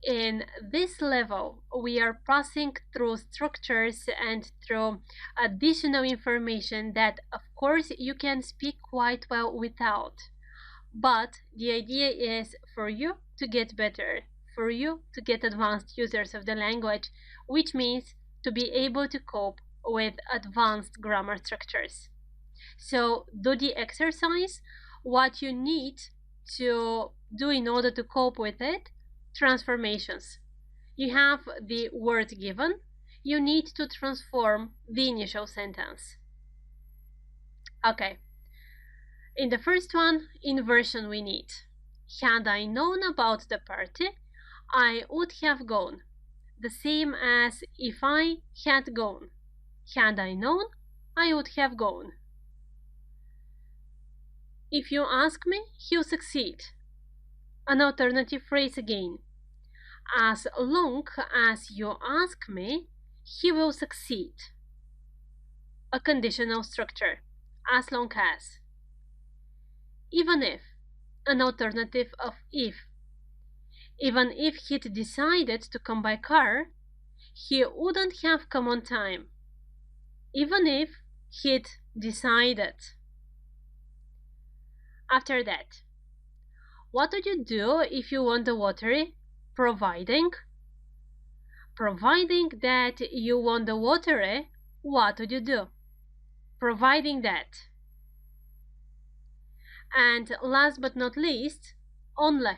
in this level, we are passing through structures and through additional information that, of course, you can speak quite well without. But the idea is for you to get better, for you to get advanced users of the language, which means to be able to cope with advanced grammar structures. So do the exercise. What you need to do in order to cope with it, transformations. You have the word given, you need to transform the initial sentence. Okay. In the first one, inversion we need. Had I known about the party, I would have gone. The same as if I had gone. Had I known, I would have gone. If you ask me, he'll succeed. An alternative phrase again. As long as you ask me, he will succeed. A conditional structure. As long as. Even if. An alternative of if. Even if he'd decided to come by car, he wouldn't have come on time. Even if he'd decided. After that, what would you do if you won the lottery? Providing that you won the lottery, what would you do? Providing that. And last but not least, only.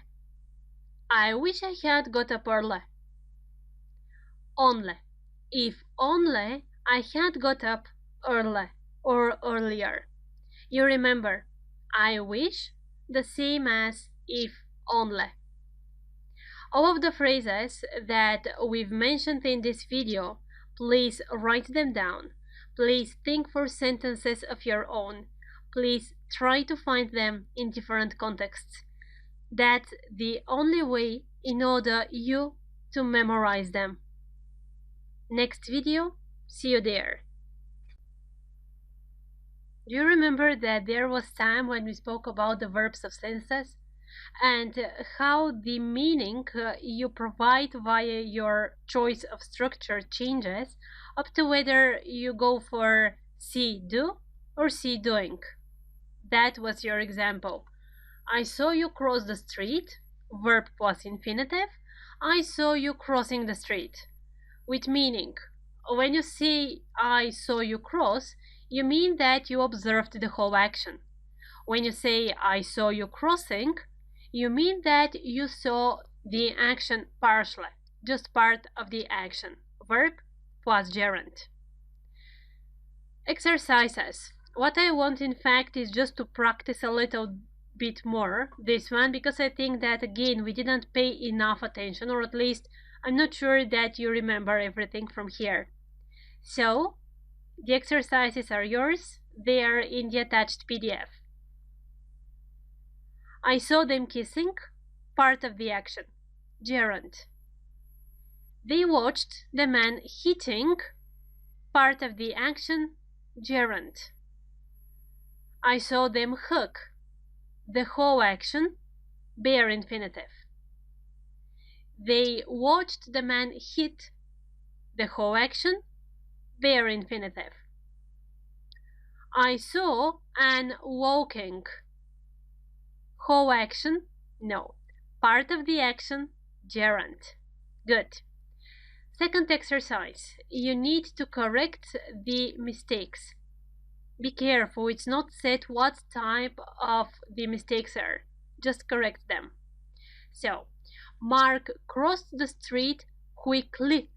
I wish I had got up early. Only. If only I had got up early or earlier. You remember, I wish, the same as if only. All of the phrases that we've mentioned in this video, please write them down. Please think for sentences of your own. Please try to find them in different contexts. That's the only way in order you to memorize them. Next video, see you there. Do you remember that there was time when we spoke about the verbs of senses and how the meaning you provide via your choice of structure changes up to whether you go for see do or see doing? That was your example. I saw you cross the street, verb plus infinitive. I saw you crossing the street. With meaning, when you say I saw you cross, you mean that you observed the whole action. When you say I saw you crossing, you mean that you saw the action partially, just part of the action. Verb plus gerund. Exercises. What I want, in fact, is just to practice a little bit more this one, because I think that, again, we didn't pay enough attention, or at least I'm not sure that you remember everything from here. So, the exercises are yours. They are in the attached PDF. I saw them kissing, part of the action. Gerund. They watched the man hitting, part of the action. Gerund. I saw them hug, the whole action. Bare infinitive. They watched the man hit, the whole action. Bare infinitive. I saw Anne walking. Whole action? No. Part of the action? Gerund. Good. Second exercise. You need to correct the mistakes. Be careful, it's not set what type of the mistakes are. Just correct them. So, Mark crossed the street quickly.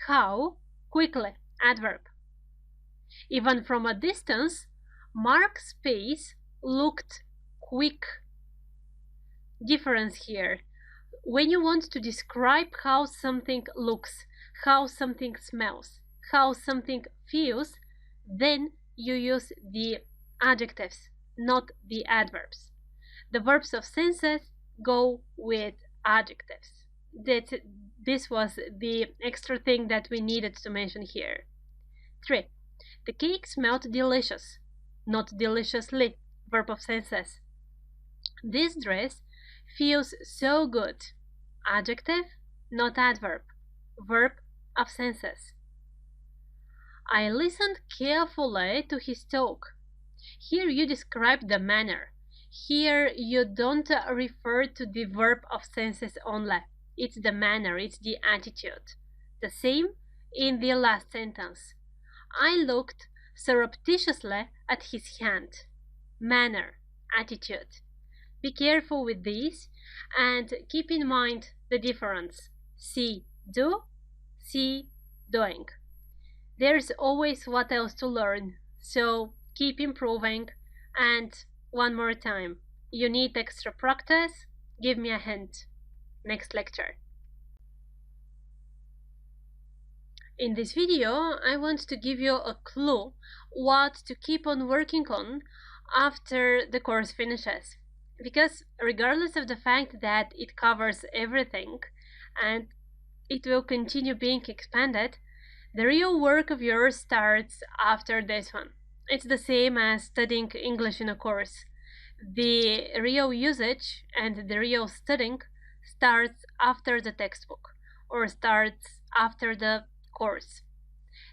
How? Quickly. Adverb. Even from a distance, Mark's pace looked quick. Difference here. When you want to describe how something looks, how something smells, how something feels, then you use the adjectives, not the adverbs. The verbs of senses go with adjectives. This was the extra thing that we needed to mention here. 3. The cake smelled delicious, not deliciously, verb of senses. This dress feels so good, adjective, not adverb, verb of senses. I listened carefully to his talk. Here you describe the manner. Here you don't refer to the verb of senses only. It's the manner, it's the attitude. The same in the last sentence. I looked surreptitiously at his hand. Manner, attitude. Be careful with these and keep in mind the difference. See, do, see, doing. There's always what else to learn, so keep improving. And one more time, you need extra practice? Give me a hint. Next lecture. In this video, I want to give you a clue what to keep on working on after the course finishes. Because regardless of the fact that it covers everything and it will continue being expanded, the real work of yours starts after this one. It's the same as studying English in a course. The real usage and the real studying starts after the textbook or starts after the course.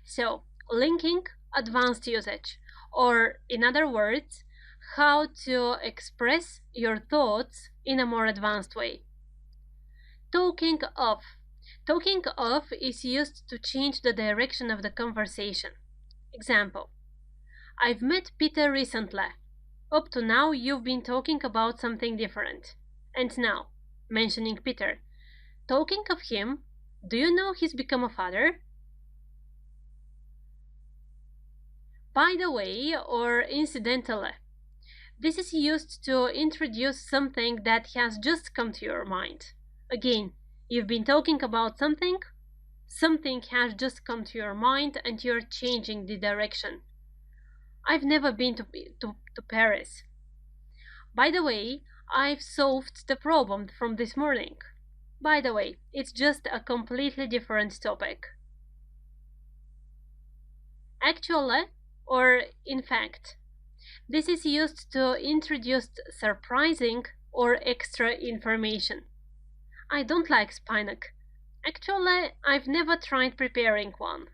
So, linking advanced usage, or in other words, how to express your thoughts in a more advanced way. Talking of. Talking of is used to change the direction of the conversation. Example. I've met Peter recently. Up to now, you've been talking about something different. And now, mentioning Peter. Talking of him, do you know he's become a father? By the way, or incidentally, this is used to introduce something that has just come to your mind. Again, you've been talking about something has just come to your mind and you're changing the direction. I've never been to Paris. By the way, I've solved the problem from this morning. By the way, it's just a completely different topic. Actually, or in fact, this is used to introduce surprising or extra information. I don't like spinach. Actually, I've never tried preparing one.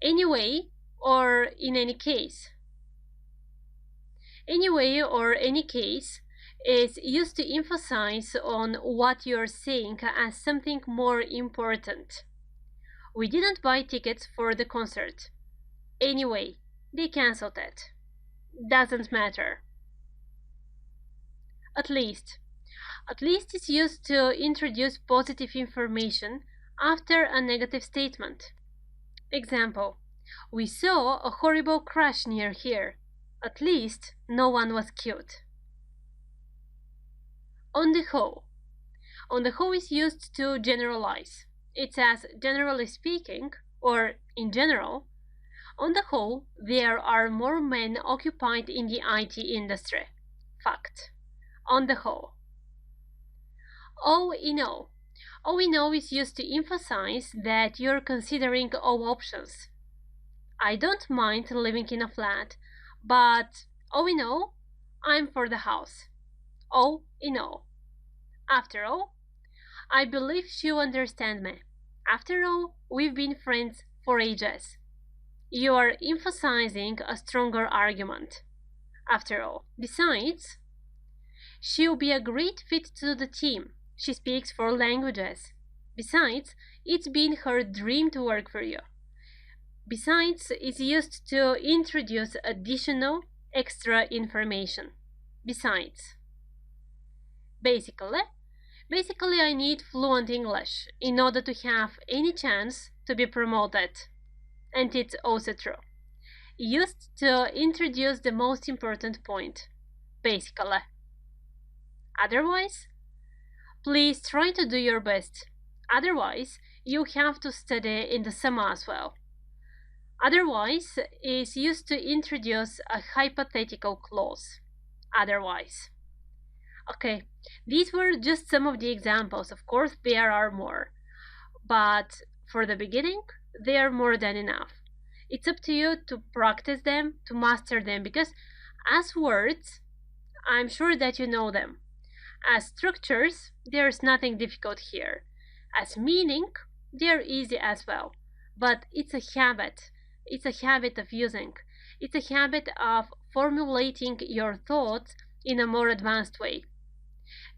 Anyway, or in any case. Anyway, or any case is used to emphasize on what you're saying as something more important. We didn't buy tickets for the concert. Anyway, they cancelled it. Doesn't matter. At least. At least is used to introduce positive information after a negative statement. Example: we saw a horrible crash near here. At least no one was killed. On the whole. On the whole is used to generalize. It says generally speaking, or in general. On the whole, there are more men occupied in the IT industry. Fact. On the whole. All in all. All in all is used to emphasize that you're considering all options. I don't mind living in a flat, but all in all, I'm for the house. All in all. After all, I believe she'll understand me. After all, we've been friends for ages. You are emphasizing a stronger argument. After all, besides, she'll be a great fit to the team. She speaks 4 languages. Besides, it's been her dream to work for you. Besides is used to introduce additional, extra information. Besides. Basically, I need fluent English in order to have any chance to be promoted. And it's also true. Used to introduce the most important point. Basically. Otherwise, please try to do your best. Otherwise, you have to study in the summer as well. Otherwise is used to introduce a hypothetical clause. Otherwise. Okay, these were just some of the examples. Of course, there are more. But for the beginning, they are more than enough. It's up to you to practice them, to master them, because as words, I'm sure that you know them. As structures, there's nothing difficult here. As meaning, they're easy as well. But it's a habit. It's a habit of using. It's a habit of formulating your thoughts in a more advanced way.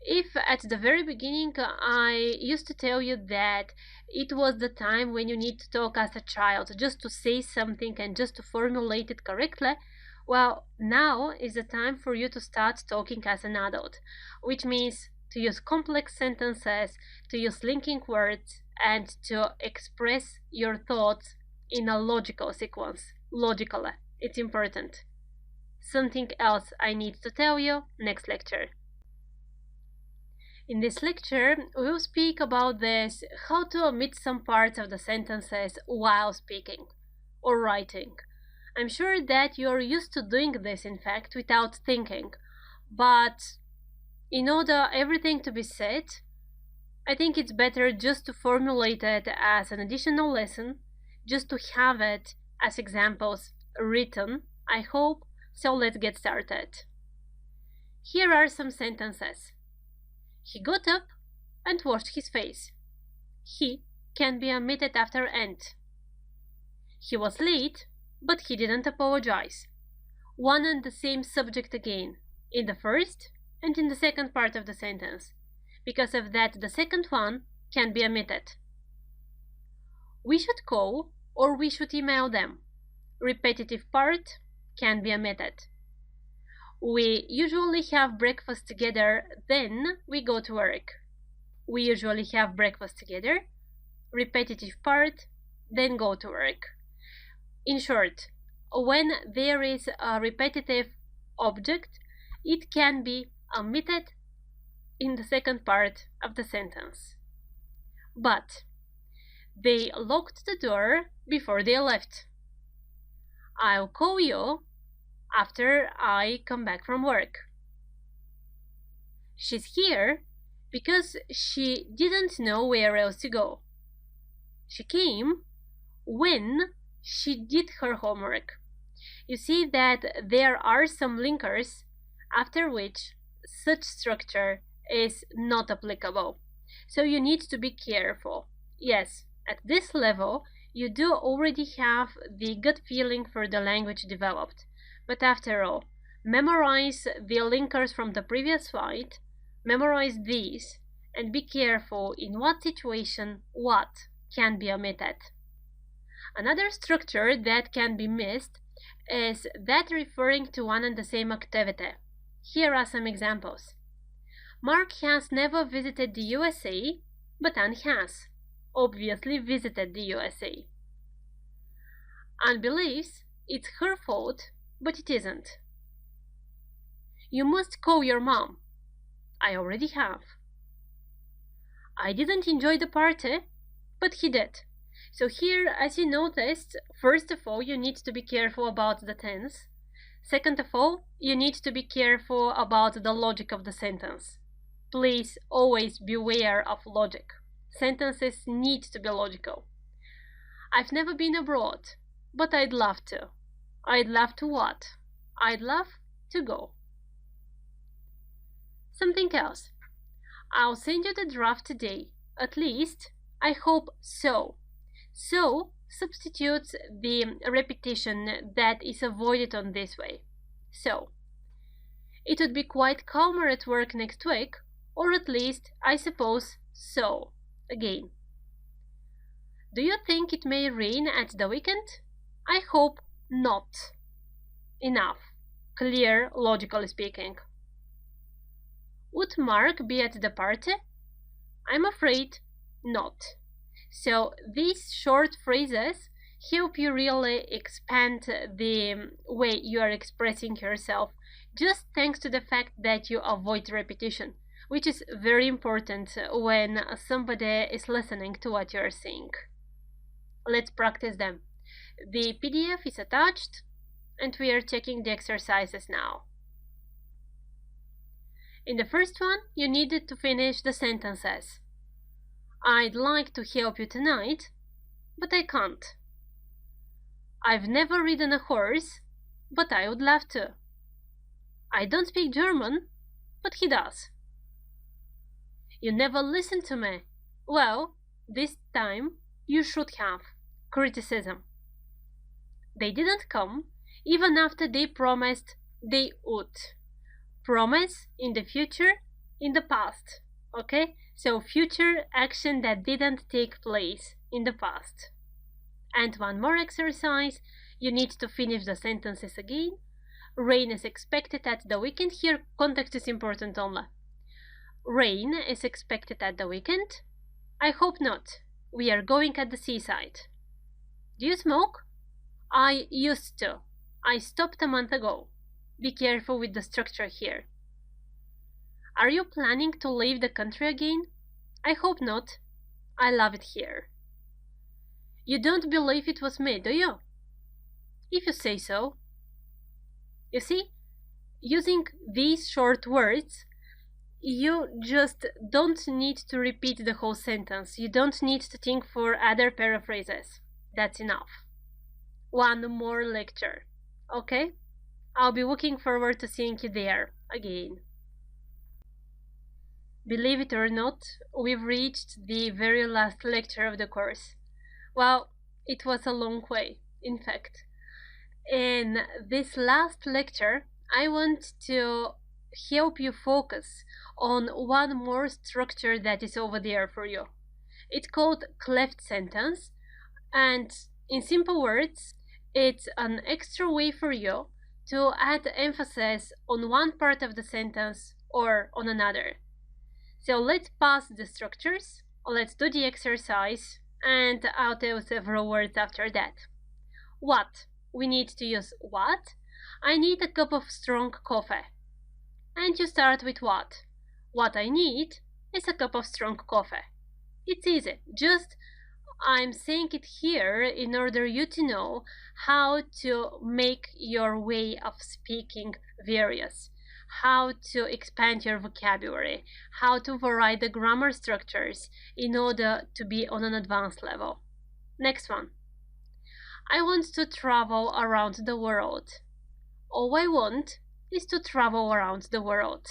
If at the very beginning I used to tell you that it was the time when you need to talk as a child, just to say something and just to formulate it correctly, well, now is the time for you to start talking as an adult, which means to use complex sentences, to use linking words, and to express your thoughts in a logical sequence. Logically, it's important. Something else I need to tell you next lecture. In this lecture, we will speak about this, how to omit some parts of the sentences while speaking or writing. I'm sure that you're used to doing this, in fact, without thinking. But in order everything to be said, I think it's better just to formulate it as an additional lesson, just to have it as examples written, I hope. So let's get started. Here are some sentences. He got up and washed his face. He can be omitted after end. He was late, but he didn't apologize. One and the same subject again, in the first and in the second part of the sentence. Because of that, the second one can be omitted. We should call or we should email them. Repetitive part, can be omitted. We usually have breakfast together, then we go to work. We usually have breakfast together, repetitive part, then go to work. In short, when there is a repetitive object, it can be omitted in the second part of the sentence. But they locked the door before they left. I'll call you after I come back from work. She's here because she didn't know where else to go. She came when she did her homework. You see that there are some linkers after which such structure is not applicable. So you need to be careful. Yes, at this level, you do already have the gut feeling for the language developed. But after all, memorize the linkers from the previous slide, memorize these, and be careful in what situation what can be omitted. Another structure that can be missed is that referring to one and the same activity. Here are some examples. Mark has never visited the USA, but Anne has obviously visited the USA. Anne believes it's her fault, but it isn't. You must call your mom. I already have. I didn't enjoy the party, but he did. So here, as you noticed, first of all, you need to be careful about the tense. Second of all, you need to be careful about the logic of the sentence. Please always beware of logic. Sentences need to be logical. I've never been abroad, but I'd love to. I'd love to what? I'd love to go. Something else. I'll send you the draft today. At least, I hope so. So substitutes the repetition that is avoided on this way. So, it would be quite calmer at work next week, or at least, I suppose, so. Again. Do you think it may rain at the weekend? I hope not. Enough. Clear, logically speaking. Would Mark be at the party? I'm afraid not. So these short phrases help you really expand the way you are expressing yourself, just thanks to the fact that you avoid repetition, which is very important when somebody is listening to what you are saying. Let's practice them. The PDF is attached, and we are checking the exercises now. In the first one, you needed to finish the sentences. I'd like to help you tonight, but I can't. I've never ridden a horse, but I would love to. I don't speak German, but he does. You never listen to me. Well, this time you should have. Criticism. They didn't come, even after they promised they would. Promise in the future, in the past. Okay? So future action that didn't take place in the past. And one more exercise. You need to finish the sentences again. Rain is expected at the weekend. Here, context is important only. Rain is expected at the weekend. I hope not. We are going at the seaside. Do you smoke? I used to. I stopped a month ago. Be careful with the structure here. Are you planning to leave the country again? I hope not. I love it here. You don't believe it was me, do you? If you say so. You see, using these short words, you just don't need to repeat the whole sentence. You don't need to think for other paraphrases. That's enough. One more lecture. Okay? I'll be looking forward to seeing you there again. Believe it or not, we've reached the very last lecture of the course. Well, it was a long way, in fact. In this last lecture, I want to help you focus on one more structure that is over there for you. It's called cleft sentence, and in simple words, it's an extra way for you to add emphasis on one part of the sentence or on another. So let's pass the structures, let's do the exercise, and I'll tell several words after that. What? We need to use what? I need a cup of strong coffee. And you start with what? What I need is a cup of strong coffee. It's easy. Just I'm saying it here in order you to know how to make your way of speaking various, how to expand your vocabulary, how to vary the grammar structures in order to be on an advanced level. Next one. I want to travel around the world. All I want is to travel around the world.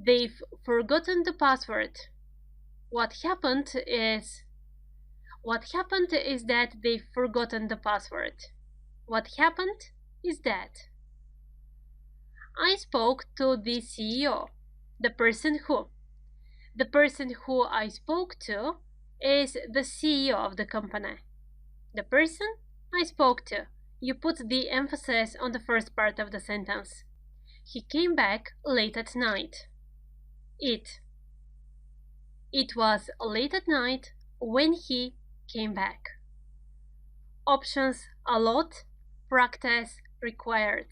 They've forgotten the password. What happened is that they've forgotten the password. What happened is that I spoke to the CEO, the person who I spoke to is the CEO of the company. The person I spoke to. You put the emphasis on the first part of the sentence. He came back late at night. It was late at night when he came back. Options: a lot, practice, required.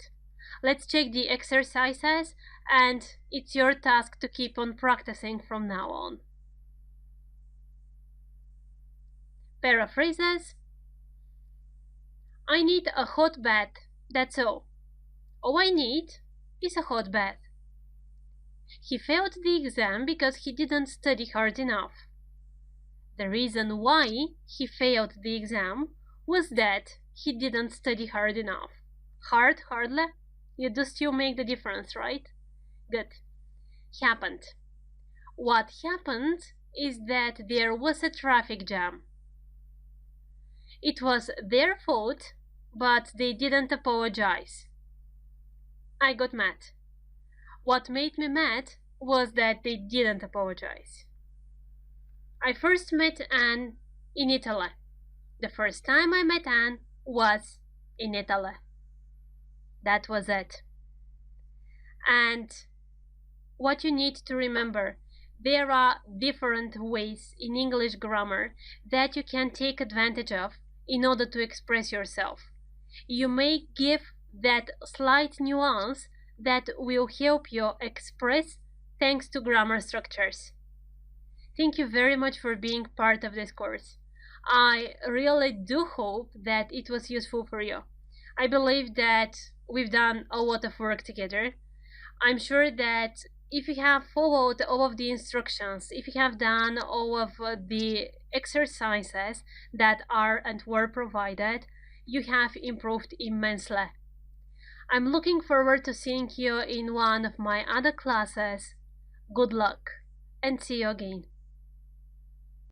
Let's check the exercises, and it's your task to keep on practicing from now on. Paraphrases. I need a hot bath, that's all. All I need is a hot bath. He failed the exam because he didn't study hard enough. The reason why he failed the exam was that he didn't study hard enough. Hardly? You do still make the difference, right? Good. Happened. What happened is that there was a traffic jam. It was their fault, but they didn't apologize. I got mad. What made me mad was that they didn't apologize. I first met Anne in Italy. The first time I met Anne was in Italy. That was it. And what you need to remember, there are different ways in English grammar that you can take advantage of in order to express yourself. You may give that slight nuance that will help you express thanks to grammar structures. Thank you very much for being part of this course. I really do hope that it was useful for you. I believe that we've done a lot of work together. I'm sure that if you have followed all of the instructions, if you have done all of the exercises that are and were provided, you have improved immensely. I'm looking forward to seeing you in one of my other classes. Good luck and see you again.